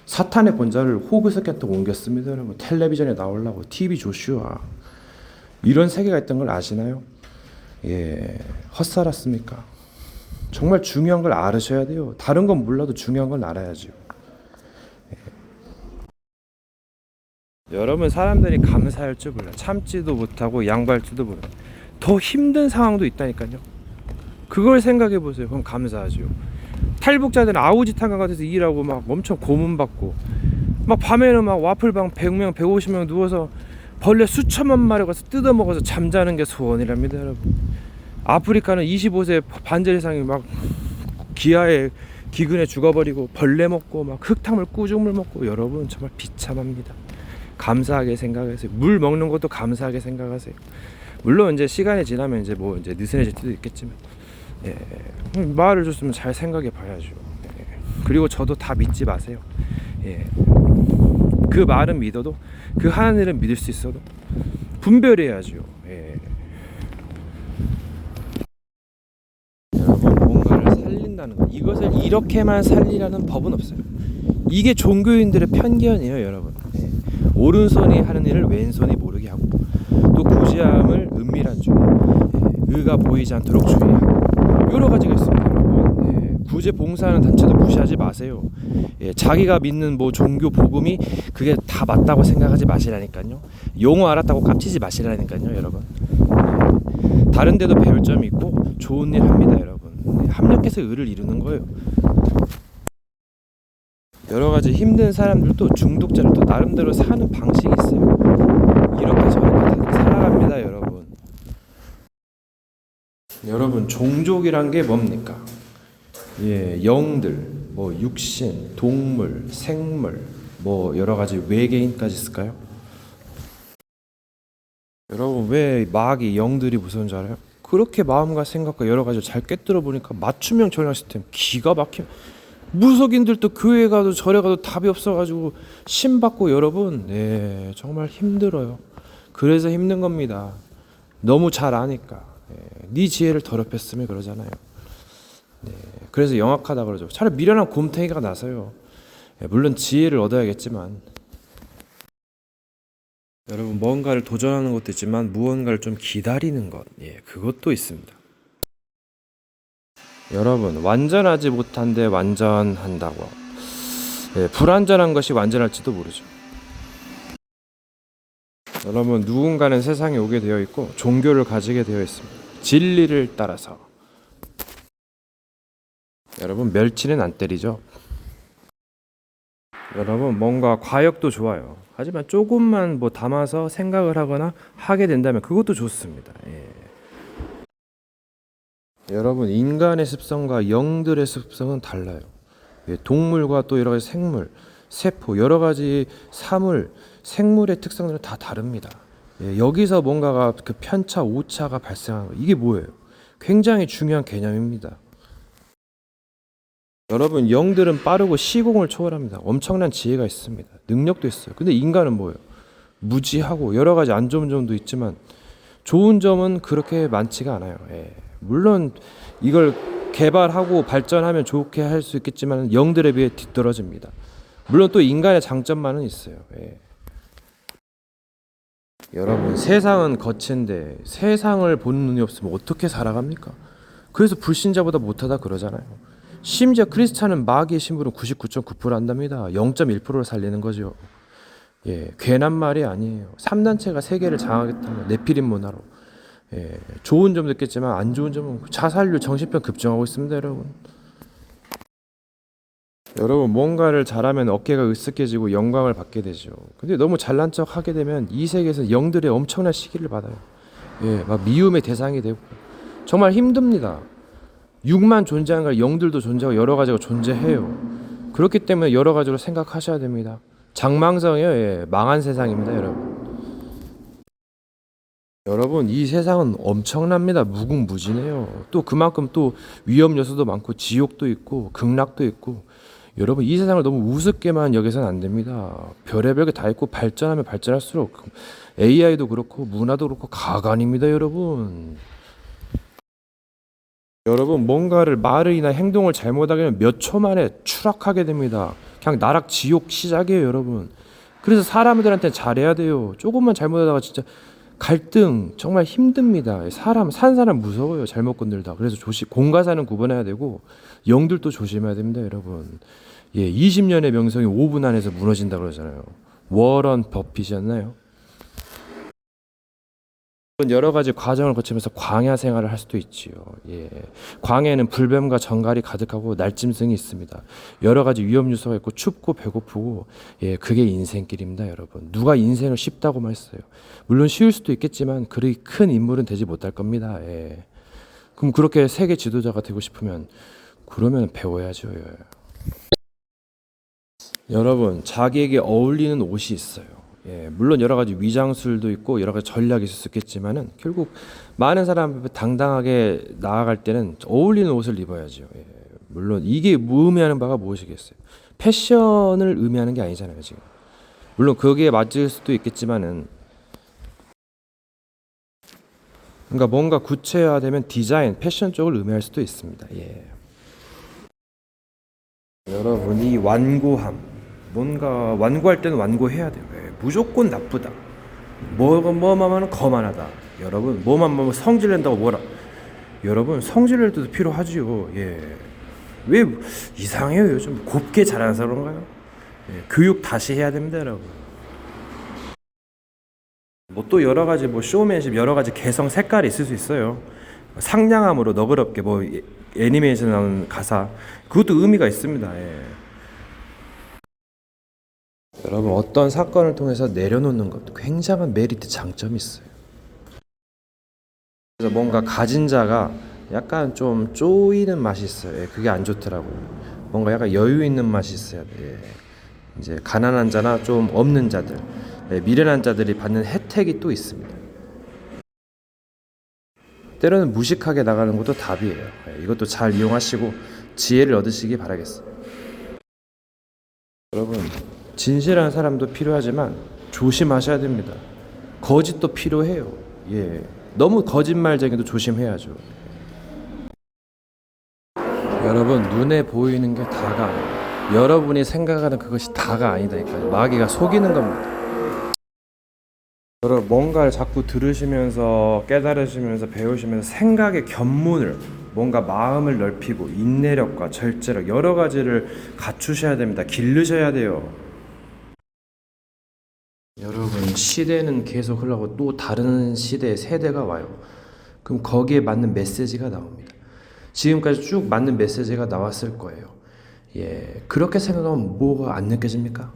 Speaker 1: 사탄의 본자를 호그석한테 옮겼습니다, 여러분. 텔레비전에 나오려고 TV 조슈아. 이런 세계가 있던 걸 아시나요? 예, 헛살았습니까? 정말 중요한 걸 알으셔야 돼요. 다른 건 몰라도 중요한 걸 알아야죠. 예. 여러분 사람들이 감사할 줄 몰라. 참지도 못하고 양보할 줄도 몰라. 더 힘든 상황도 있다니까요. 그걸 생각해 보세요. 그럼 감사하죠. 탈북자들은 아우지탄강 같아서 일하고 막 엄청 고문받고 막 밤에는 막 와플방 100명, 150명 누워서 벌레 수천만 마리 가서 뜯어먹어서 잠자는 게 소원이랍니다, 여러분. 아프리카는 25세 반제리상이 막 기아에 기근에 죽어버리고 벌레 먹고 막 흙탕물 꾸중물 먹고 여러분 정말 비참합니다. 감사하게 생각하세요. 물 먹는 것도 감사하게 생각하세요. 물론 이제 시간이 지나면 이제 뭐 이제 느슨해질 때도 있겠지만 예, 말을 줬으면 잘 생각해 봐야죠. 예, 그리고 저도 다 믿지 마세요. 예, 그 말은 믿어도 그 하나님을 믿을 수 있어도 분별해야죠. 예. 여러분, 뭔가를 살린다는 것, 이것을 이렇게만 살리라는 법은 없어요. 이게 종교인들의 편견이에요, 여러분. 예. 오른손이 하는 일을 왼손이 모르게 하고, 또 구제함을 은밀한 중에, 예. 의가 보이지 않도록 주의하고, 여러 가지가 있습니다, 여러분. 예. 구제 봉사하는 단체도 무시하지 마세요. 예. 자기가 믿는 뭐 종교 복음이 그게 다 맞다고 생각하지 마시라니까요. 용어 알았다고 깝치지 마시라니까요, 여러분. 예. 다른 데도 배울 점이 있고 좋은 일 합니다, 여러분. 예. 합력해서 의를 이루는 거예요. 여러 가지 힘든 사람들도 중독자들도 나름대로 사는 방식이 있어요. 이렇게 저렇게 다들 살아갑니다, 여러분. 여러분, 종족이란 게 뭡니까? 예, 영들, 뭐 육신, 동물, 생물, 뭐 여러 가지 외계인까지 있을까요? 여러분, 왜 마귀 영들이 무서운 줄 알아요? 그렇게 마음과 생각과 여러 가지를 잘 꿰뚫어 보니까 맞춤형 전략 시스템 기가 막혀. 무속인들도 교회 가도 절에 가도 답이 없어가지고 신받고, 여러분, 네, 정말 힘들어요. 그래서 힘든 겁니다. 너무 잘 아니까. 네 지혜를 더럽혔으면 그러잖아요. 네, 그래서 영악하다 그러죠. 차라리 미련한 곰탱이가 나서요. 물론 지혜를 얻어야겠지만, 여러분, 뭔가를 도전하는 것도 있지만 무언가를 좀 기다리는 것, 예, 그것도 있습니다. 여러분, 완전하지 못한데 완전한다고. 예, 불완전한 것이 완전할지도 모르죠. 여러분, 누군가는 세상에 오게 되어 있고 종교를 가지게 되어 있습니다. 진리를 따라서. 여러분, 멸치는 안 때리죠. 여러분, 뭔가 과욕도 좋아요. 하지만 조금만 뭐 담아서 생각을 하거나 하게 된다면 그것도 좋습니다. 예. 여러분, 인간의 습성과 영들의 습성은 달라요. 예, 동물과 또 여러 가지 생물, 세포, 여러 가지 사물, 생물의 특성들은 다 다릅니다. 예, 여기서 뭔가가 그 편차, 오차가 발생하는 거, 이게 뭐예요? 굉장히 중요한 개념입니다. 여러분, 영들은 빠르고 시공을 초월합니다. 엄청난 지혜가 있습니다. 능력도 있어요. 근데 인간은 뭐예요? 무지하고 여러 가지 안 좋은 점도 있지만 좋은 점은 그렇게 많지가 않아요. 예. 물론 이걸 개발하고 발전하면 좋게 할 수 있겠지만 영들에 비해 뒤떨어집니다. 물론 또 인간의 장점만은 있어요. 예. 여러분, 세상은 거친데 세상을 보는 눈이 없으면 어떻게 살아갑니까? 그래서 불신자보다 못하다 그러잖아요. 심지어 크리스찬은 마귀의 신분은 99.9% 한답니다. 0.1%를 살리는 거죠. 예, 괜한 말이 아니에요. 3단체가 세계를 장악했다면 네피림 문화로. 예, 좋은 점도 있겠지만 안 좋은 점은 자살률, 정신병 급증하고 있습니다, 여러분. 여러분, 뭔가를 잘하면 어깨가 으쓱해지고 영광을 받게 되죠. 근데 너무 잘난 척 하게 되면 이 세계에서 영들의 엄청난 시기를 받아요. 예, 막 미움의 대상이 되고 정말 힘듭니다. 육만 존재하는 걸 영들도 존재하고 여러 가지가 존재해요. 그렇기 때문에 여러 가지로 생각하셔야 됩니다. 장망성이요, 예, 망한 세상입니다, 여러분. 여러분, 이 세상은 엄청납니다. 무궁무진해요. 또 그만큼 또 위험 요소도 많고 지옥도 있고 극락도 있고. 여러분, 이 세상을 너무 우습게만 여기서는 안 됩니다. 별의별 게 다 있고 발전하면 발전할수록 AI도 그렇고 문화도 그렇고 가관입니다, 여러분. 여러분, 뭔가를 말이나 행동을 잘못하게 되면 몇 초 만에 추락하게 됩니다. 그냥 나락 지옥 시작이에요, 여러분. 그래서 사람들한테 잘해야 돼요. 조금만 잘못하다가 진짜 갈등 정말 힘듭니다. 산 사람 무서워요. 잘못 건들다. 그래서 공과사는 구분해야 되고 영들도 조심해야 됩니다, 여러분. 예, 20년의 명성이 5분 안에서 무너진다 그러잖아요. 워런 버핏이었나요? 여러 가지 과정을 거치면서 광야 생활을 할 수도 있지요. 예. 광야에는 불뱀과 정갈이 가득하고 날짐승이 있습니다. 여러 가지 위험 요소가 있고 춥고 배고프고, 예, 그게 인생길입니다, 여러분. 누가 인생을 쉽다고 했어요? 물론 쉬울 수도 있겠지만 그리 큰 인물은 되지 못할 겁니다. 예. 그럼 그렇게 세계 지도자가 되고 싶으면 그러면 배워야죠. 예. 여러분, 자기에게 어울리는 옷이 있어요. 예, 물론 여러 가지 위장술도 있고 여러 가지 전략이 있을 수 있겠지만은 결국 많은 사람 앞에 당당하게 나아갈 때는 어울리는 옷을 입어야죠. 예, 물론 이게 의미하는 바가 무엇이겠어요? 패션을 의미하는 게 아니잖아요, 지금. 물론 거기에 맞을 수도 있겠지만은 그러니까 뭔가 구체화되면 디자인, 패션 쪽을 의미할 수도 있습니다. 예. 여러분 이 완고함, 뭔가 완고할 때는 완고해야 돼요. 예. 무조건 나쁘다. 뭐만 거만하다. 여러분 뭐만 성질 낸다고 뭐라. 여러분 성질 낼 때도 필요하지요. 예. 왜 이상해요 요즘 곱게 자라는 사람인가요? 예. 교육 다시 해야 됩니다, 여러분. 뭐 또 여러 가지 뭐 쇼맨십 여러 가지 개성 색깔이 있을 수 있어요. 상냥함으로 너그럽게 뭐 애니메이션 나오는 가사 그것도 의미가 있습니다. 예. 여러분 어떤 사건을 통해서 내려놓는 것도 굉장한 메리트 장점이 있어요. 그래서 뭔가 가진 자가 약간 좀 쪼이는 맛이 있어요. 예, 그게 안 좋더라고요. 뭔가 약간 여유 있는 맛이 있어야 돼. 예. 이제 가난한 자나 좀 없는 자들, 예, 미련한 자들이 받는 혜택이 또 있습니다. 때로는 무식하게 나가는 것도 답이에요. 예, 이것도 잘 이용하시고 지혜를 얻으시기 바라겠어요. 여러분 진실한 사람도 필요하지만 조심하셔야 됩니다. 거짓도 필요해요. 예, 너무 거짓말쟁이도 조심해야죠. 여러분 눈에 보이는 게 다가 아니에요. 여러분이 생각하는 그것이 다가 아니다니까요. 마귀가 속이는 겁니다. 여러분 뭔가를 자꾸 들으시면서 깨달으시면서 배우시면서 생각의 견문을 뭔가 마음을 넓히고 인내력과 절제력 여러 가지를 갖추셔야 됩니다. 기르셔야 돼요. 여러분 시대는 계속 흘러가고 또 다른 시대의 세대가 와요. 그럼 거기에 맞는 메시지가 나옵니다. 지금까지 쭉 맞는 메시지가 나왔을 거예요. 예, 그렇게 생각하면 뭐가 안 느껴집니까?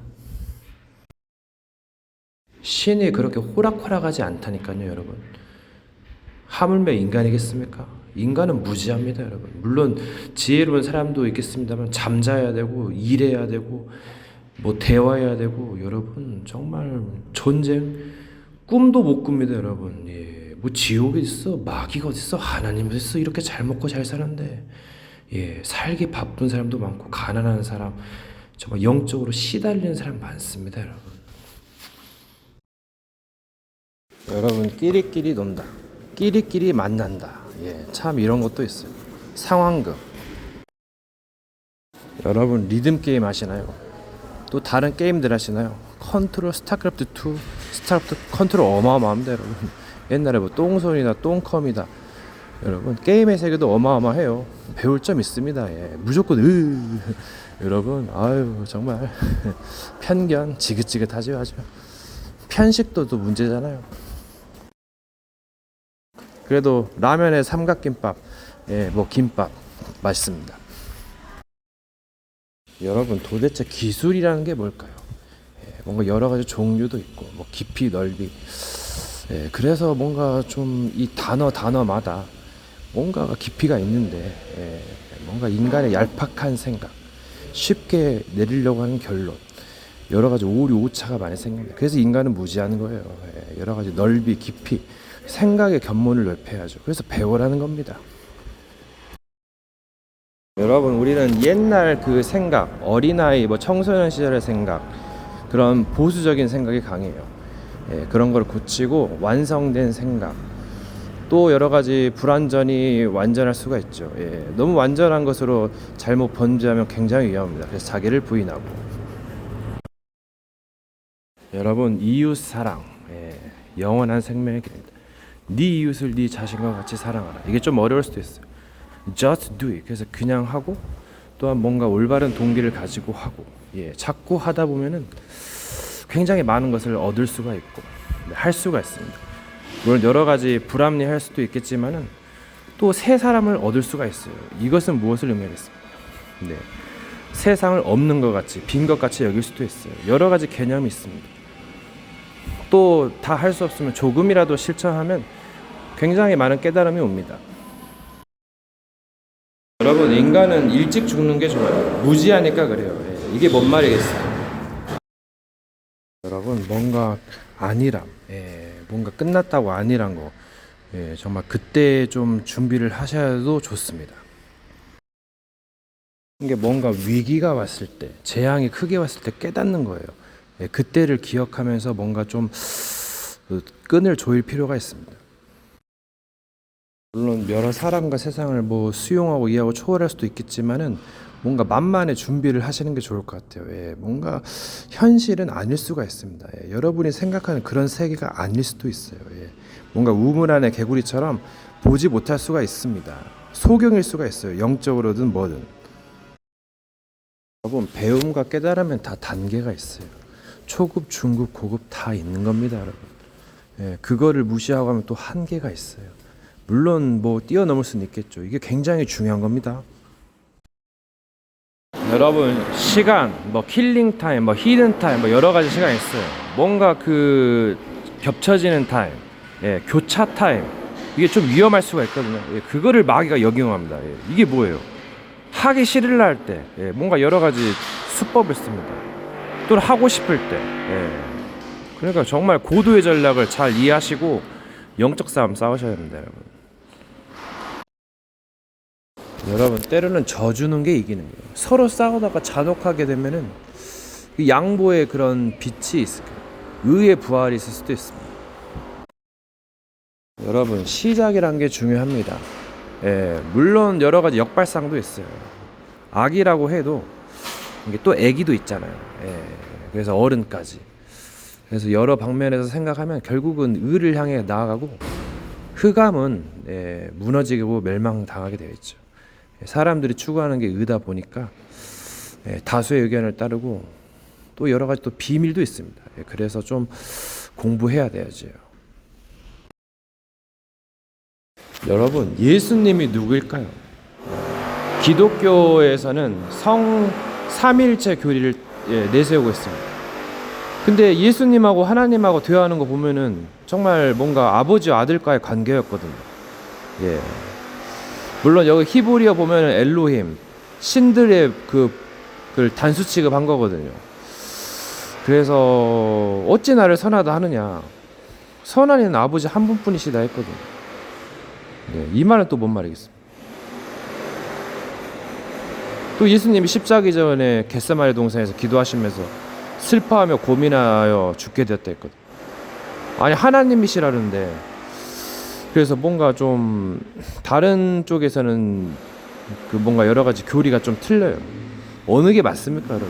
Speaker 1: 신이 그렇게 호락호락하지 않다니까요, 여러분. 하물며 인간이겠습니까? 인간은 무지합니다, 여러분. 물론 지혜로운 사람도 있겠습니다만 잠자야 되고 일해야 되고 뭐 대화해야 되고 여러분 정말 전쟁 꿈도 못 꿉니다, 여러분. 예, 뭐 지옥이 있어, 마귀가 어디 있어, 하나님 어디 있어 이렇게 잘 먹고 잘 사는데 예, 살기 바쁜 사람도 많고 가난한 사람 정말 영적으로 시달리는 사람 많습니다, 여러분. 여러분 끼리끼리 논다. 끼리끼리 만난다. 예, 참 이런 것도 있어요. 상황극. 여러분 리듬 게임 하시나요? 또 다른 게임들 하시나요? 컨트롤 스타크래프트 2, 스타크래프트 컨트롤 어마어마합니다, 여러분. 옛날에 뭐 똥손이다, 똥컴이다. 여러분 게임의 세계도 어마어마해요. 배울 점 있습니다. 예, 무조건 여러분 아유 정말 편견 지긋지긋하죠, 아주. 편식도 또 문제잖아요. 그래도 라면에 삼각김밥, 예, 뭐 김밥 맛있습니다. 여러분 도대체 기술이라는 게 뭘까요? 예, 뭔가 여러 가지 종류도 있고 뭐 깊이 넓이. 예, 그래서 뭔가 좀 이 단어마다 뭔가가 깊이가 있는데 예, 뭔가 인간의 얄팍한 생각, 쉽게 내리려고 하는 결론, 여러 가지 오류 오차가 많이 생깁니다. 그래서 인간은 무지한 거예요. 예, 여러 가지 넓이, 깊이, 생각의 견문을 넓혀야죠. 그래서 배우라는 겁니다. 여러분 우리는 옛날 그 생각, 어린아이, 뭐 청소년 시절의 생각, 그런 보수적인 생각이 강해요. 예, 그런 걸 고치고 완성된 생각, 또 여러 가지 불완전히 완전할 수가 있죠. 예, 너무 완전한 것으로 잘못 번지하면 굉장히 위험합니다. 그래서 자기를 부인하고. 여러분 이웃 사랑, 예, 영원한 생명의 길입니다. 네 이웃을 네 자신과 같이 사랑하라. 이게 좀 어려울 수도 있어요. Just do it. 그래서 그냥 하고 또한 뭔가 올바른 동기를 가지고 하고 예, 자꾸 하다 보면은 굉장히 많은 것을 얻을 수가 있고 할 수가 있습니다. 물론 여러 가지 불합리할 수도 있겠지만은 또 새 사람을 얻을 수가 있어요. 이것은 무엇을 의미하겠습니까? 네, 세상을 없는 것 같이 빈 것 같이 여길 수도 있어요. 여러 가지 개념이 있습니다. 또 다 할 수 없으면 조금이라도 실천하면 굉장히 많은 깨달음이 옵니다. 여러분 인간은 일찍 죽는 게 좋아요. 무지하니까 그래요. 예, 이게 뭔 말이겠어요? 여러분 뭔가 안일함, 예, 뭔가 끝났다고 안일한 거, 예, 정말 그때 좀 준비를 하셔도 좋습니다. 이게 뭔가 위기가 왔을 때, 재앙이 크게 왔을 때 깨닫는 거예요. 예, 그때를 기억하면서 뭔가 좀 끈을 조일 필요가 있습니다. 물론 여러 사람과 세상을 뭐 수용하고 이해하고 초월할 수도 있겠지만은 뭔가 만만의 준비를 하시는 게 좋을 것 같아요. 예, 뭔가 현실은 아닐 수가 있습니다. 예, 여러분이 생각하는 그런 세계가 아닐 수도 있어요. 예, 뭔가 우물 안의 개구리처럼 보지 못할 수가 있습니다. 소경일 수가 있어요. 영적으로든 뭐든. 여러분, 배움과 깨달으면 다 단계가 있어요. 초급, 중급, 고급 다 있는 겁니다, 여러분. 예, 그거를 무시하고 하면 또 한계가 있어요. 물론 뭐 뛰어넘을 수는 있겠죠. 이게 굉장히 중요한 겁니다. 여러분, 시간, 뭐 킬링 타임, 뭐 히든 타임, 뭐 여러 가지 시간이 있어요. 뭔가 그 겹쳐지는 타임, 예, 교차 타임, 이게 좀 위험할 수가 있거든요. 예, 그거를 마귀가 역용합니다. 예, 이게 뭐예요? 하기 싫을 할 때, 예, 뭔가 여러 가지 수법을 씁니다. 또는 하고 싶을 때, 예. 그러니까 정말 고도의 전략을 잘 이해하시고 영적 싸움 싸우셔야 됩니다, 여러분. 여러분, 때로는 져주는 게 이기는 거예요. 서로 싸우다가 잔혹하게 되면은 그 양보의 그런 빛이 있을 거예요. 의의 부활이 있을 수도 있습니다. 여러분, 시작이란 게 중요합니다. 예, 물론 여러 가지 역발상도 있어요. 악이라고 해도 이게 또 애기도 있잖아요. 예, 그래서 어른까지. 그래서 여러 방면에서 생각하면 결국은 의를 향해 나아가고 흑암은 예, 무너지고 멸망당하게 되어 있죠. 사람들이 추구하는 게 의다 보니까 예, 다수의 의견을 따르고 또 여러 가지 또 비밀도 있습니다. 예, 그래서 좀 공부해야 돼야죠. 여러분, 예수님이 누구일까요? 기독교에서는 성 삼일체 교리를 예, 내세우고 있습니다. 근데 예수님하고 하나님하고 대화하는 거 보면은 정말 뭔가 아버지와 아들과의 관계였거든요. 예. 물론 여기 히브리어 보면은 엘로힘, 신들의 그걸 단수 취급한 거거든요. 그래서 어찌 나를 선하다 하느냐. 선한 이는 아버지 한 분뿐이시다 했거든요. 예, 이 말은 또 뭔 말이겠습니까? 또 예수님이 십자기 전에 겟세마네 동산에서 기도하시면서 슬퍼하며 고민하여 죽게 되었다 했거든. 아니, 하나님이시라는데. 그래서 뭔가 좀 다른 쪽에서는 그 뭔가 여러 가지 교리가 좀 틀려요. 어느 게 맞습니까, 여러분?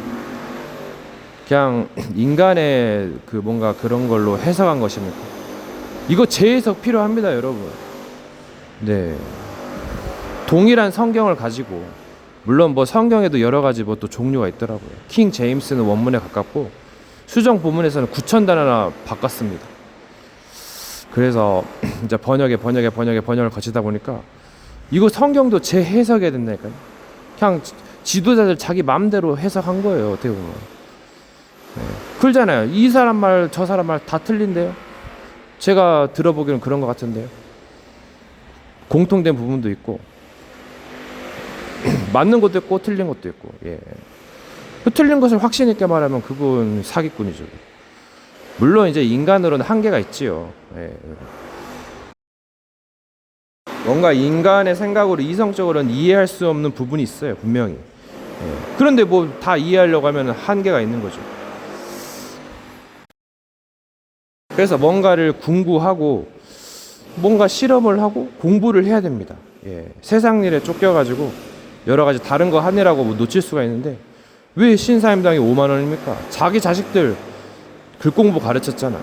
Speaker 1: 그냥 인간의 그 뭔가 그런 걸로 해석한 것입니까? 이거 재해석 필요합니다, 여러분. 네. 동일한 성경을 가지고 물론 뭐 성경에도 여러 가지 뭐 또 종류가 있더라고요. 킹 제임스는 원문에 가깝고 수정 본문에서는 9,000단어나 바꿨습니다. 그래서 이제 번역을 거치다 보니까 이거 성경도 재해석해야 된다니까요. 그냥 지도자들 자기 마음대로 해석한 거예요, 어떻게 보면. 네. 그러잖아요. 이 사람 말, 저 사람 말 다 틀린데요. 제가 들어보기는 그런 것 같은데요. 공통된 부분도 있고 맞는 것도 있고 틀린 것도 있고. 예. 그 틀린 것을 확신 있게 말하면 그건 사기꾼이죠. 물론 이제 인간으로는 한계가 있지요. 예. 뭔가 인간의 생각으로 이성적으로는 이해할 수 없는 부분이 있어요, 분명히. 예. 그런데 뭐 다 이해하려고 하면 한계가 있는 거죠. 그래서 뭔가를 궁구하고 뭔가 실험을 하고 공부를 해야 됩니다. 예. 세상 일에 쫓겨가지고 여러 가지 다른 거 하느라고 뭐 놓칠 수가 있는데 왜 신사임당이 5만 원입니까? 자기 자식들 글 공부 가르쳤잖아.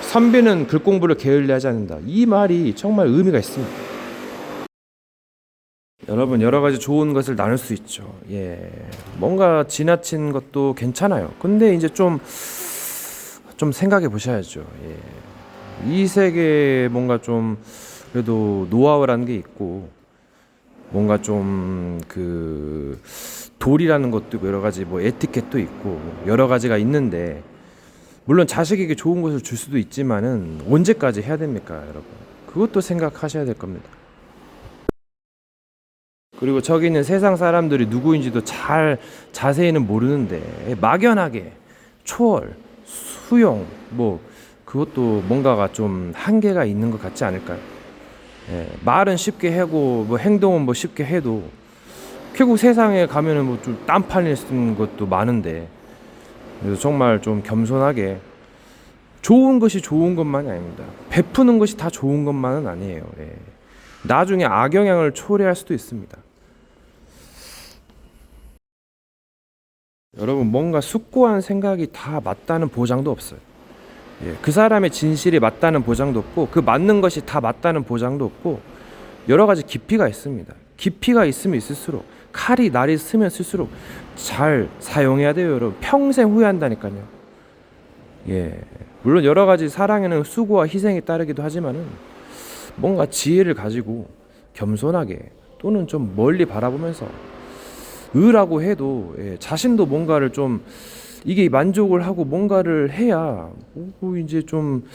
Speaker 1: 선비는 글 공부를 게을리하지 않는다. 이 말이 정말 의미가 있습니다. 여러분, 여러 가지 좋은 것을 나눌 수 있죠. 예, 뭔가 지나친 것도 괜찮아요. 근데 이제 좀 생각해 보셔야죠. 예. 이 세계에 뭔가 좀 그래도 노하우라는 게 있고 뭔가 좀 그 도리라는 것도 있고 여러 가지 뭐 에티켓도 있고 여러 가지가 있는데 물론 자식에게 좋은 것을 줄 수도 있지만은 언제까지 해야 됩니까, 여러분? 그것도 생각하셔야 될 겁니다. 그리고 저기 있는 세상 사람들이 누구인지도 잘 자세히는 모르는데 막연하게 초월, 수용 뭐 그것도 뭔가가 좀 한계가 있는 것 같지 않을까요? 예, 말은 쉽게 하고 뭐 행동은 뭐 쉽게 해도 결국 세상에 가면은 뭐 좀 땀 팔릴 수 있는 것도 많은데 그래서 정말 좀 겸손하게 좋은 것이 좋은 것만이 아닙니다. 베푸는 것이 다 좋은 것만은 아니에요. 예. 나중에 악영향을 초래할 수도 있습니다. 여러분, 뭔가 숙고한 생각이 다 맞다는 보장도 없어요. 그 사람의 진실이 맞다는 보장도 없고, 그 맞는 것이 다 맞다는 보장도 없고, 여러 가지 깊이가 있습니다. 깊이가 있으면 있을수록, 칼이 날이 쓰면 쓸수록 잘 사용해야 돼요, 여러분. 평생 후회한다니까요. 물론 여러 가지 사랑에는 수고와 희생이 따르기도 하지만은, 뭔가 지혜를 가지고 겸손하게 또는 좀 멀리 바라보면서 의라고 해도 자신도 뭔가를 좀 이게 만족을 하고 뭔가를 해야 이제 좀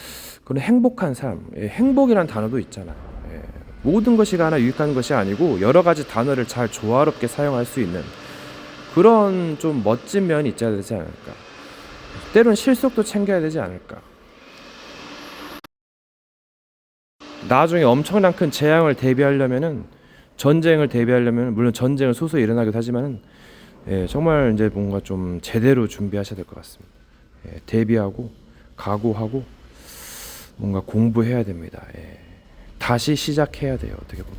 Speaker 1: 그런 행복한 삶, 행복이란 단어도 있잖아요. 모든 것이 하나 유익한 것이 아니고 여러 가지 단어를 잘 조화롭게 사용할 수 있는 그런 좀 멋진 면이 있어야 되지 않을까. 때론 실속도 챙겨야 되지 않을까. 나중에 엄청난 큰 재앙을 대비하려면은 전쟁을 대비하려면 물론 전쟁은 소소히 일어나기도 하지만은 정말 이제 뭔가 좀 제대로 준비하셔야 될 것 같습니다. 대비하고 각오하고 뭔가 공부해야 됩니다. 다시 시작해야 돼요. 어떻게 보면.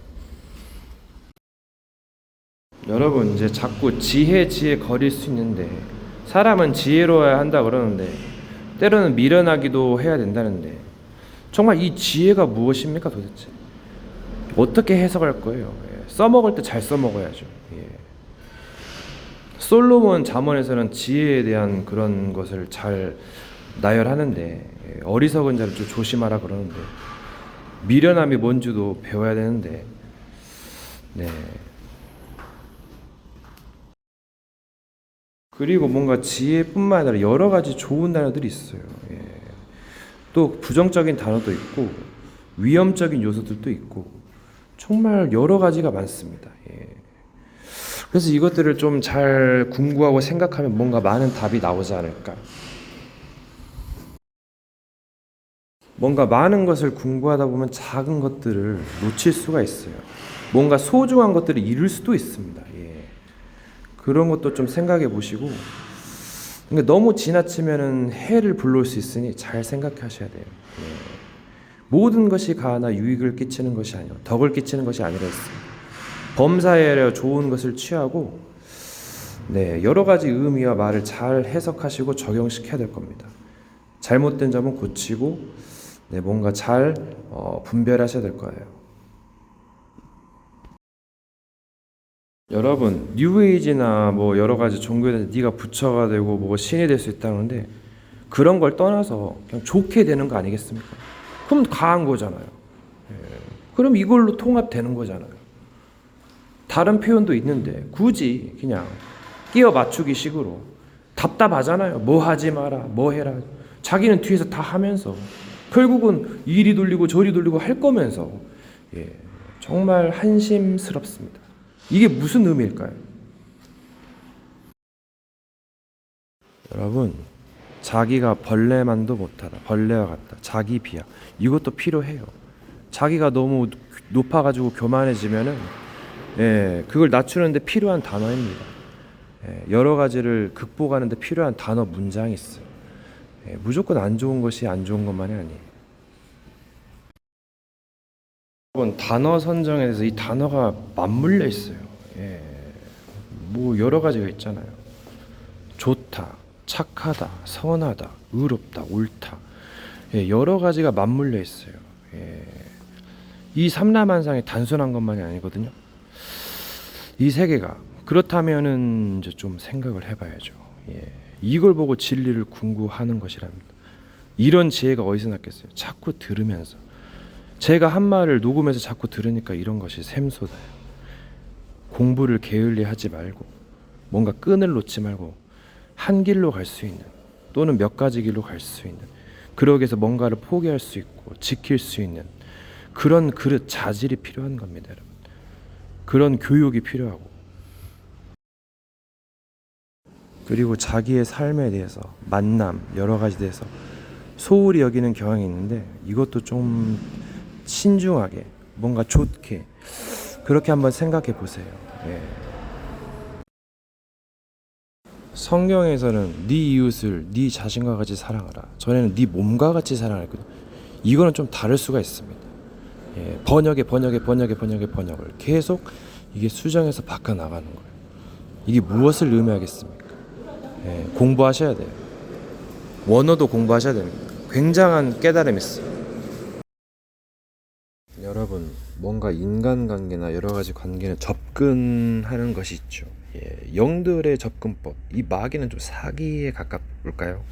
Speaker 1: 여러분, 이제 자꾸 지혜 거릴 수 있는데 사람은 지혜로워야 한다 그러는데 때로는 미련하기도 해야 된다는데 정말 이 지혜가 무엇입니까 도대체? 어떻게 해석할 거예요? 써먹을 때 잘 써먹어야죠. 솔로몬 잠언에서는 지혜에 대한 그런 것을 잘 나열하는데 어리석은 자를 좀 조심하라 그러는데 미련함이 뭔지도 배워야 되는데 그리고 뭔가 지혜뿐만 아니라 여러 가지 좋은 단어들이 있어요. 또 부정적인 단어도 있고 위험적인 요소들도 있고 정말 여러 가지가 많습니다. 그래서 이것들을 좀 잘 궁구하고 생각하면 뭔가 많은 답이 나오지 않을까. 뭔가 많은 것을 궁구하다 보면 작은 것들을 놓칠 수가 있어요. 뭔가 소중한 것들을 잃을 수도 있습니다. 그런 것도 좀 생각해 보시고 그러니까 너무 지나치면은 해를 불러올 수 있으니 잘 생각하셔야 돼요. 모든 것이 가하나 유익을 끼치는 것이 아니요 덕을 끼치는 것이 아니라 했습니다. 범사에 좋은 것을 취하고 여러 가지 의미와 말을 잘 해석하시고 적용시켜야 될 겁니다. 잘못된 점은 고치고 뭔가 잘 분별하셔야 될 거예요. 여러분, 뉴에이지나 뭐 여러 가지 종교에 대해서 네가 부처가 되고 뭐 신이 될 수 있다는데 그런 걸 떠나서 그냥 좋게 되는 거 아니겠습니까? 그럼 가한 거잖아요. 그럼 이걸로 통합되는 거잖아요. 다른 표현도 있는데 굳이 그냥 끼워 맞추기 식으로 답답하잖아요. 뭐 하지 마라, 뭐 해라. 자기는 뒤에서 다 하면서 결국은 이리 돌리고 저리 돌리고 할 거면서 정말 한심스럽습니다. 이게 무슨 의미일까요? 여러분, 자기가 벌레만도 못하다. 벌레와 같다. 자기 비하. 이것도 필요해요. 자기가 너무 높아가지고 교만해지면은 그걸 낮추는데 필요한 단어입니다. 여러 가지를 극복하는데 필요한 단어 문장이 있어요. 무조건 안 좋은 것이 안 좋은 것만이 아니에요. 여러분, 단어 선정에 대해서 이 단어가 맞물려 있어요. 뭐 여러 가지가 있잖아요. 좋다, 착하다, 선하다, 의롭다, 옳다. 여러 가지가 맞물려 있어요. 이 삼라만상이 단순한 것만이 아니거든요. 이 세 개가 그렇다면은 이제 좀 생각을 해봐야죠. 이걸 보고 진리를 궁구하는 것이랍니다. 이런 지혜가 어디서 났겠어요? 자꾸 들으면서 제가 한 말을 녹음해서 자꾸 들으니까 이런 것이 샘솟아요. 공부를 게을리하지 말고 뭔가 끈을 놓지 말고 한 길로 갈 수 있는 또는 몇 가지 길로 갈 수 있는 그러기 위해서 뭔가를 포기할 수 있고 지킬 수 있는 그런 그릇 자질이 필요한 겁니다, 여러분. 그런 교육이 필요하고 그리고 자기의 삶에 대해서 만남 여러 가지 대해서 소홀히 여기는 경향이 있는데 이것도 좀 신중하게 뭔가 좋게 그렇게 한번 생각해 보세요. 성경에서는 네 이웃을 네 자신과 같이 사랑하라. 전에는 네 몸과 같이 사랑하거든. 이거는 좀 다를 수가 있습니다. 예, 번역을 계속 이게 수정해서 바꿔 나가는 거예요. 이게 무엇을 의미하겠습니까? 예, 공부하셔야 돼요. 원어도 공부하셔야 됩니다. 굉장한 깨달음이 있어요. 여러분, 뭔가 인간관계나 여러 가지 관계는 접근하는 것이 있죠. 예, 영들의 접근법. 이 마귀는 좀 사기에 가깝을까요?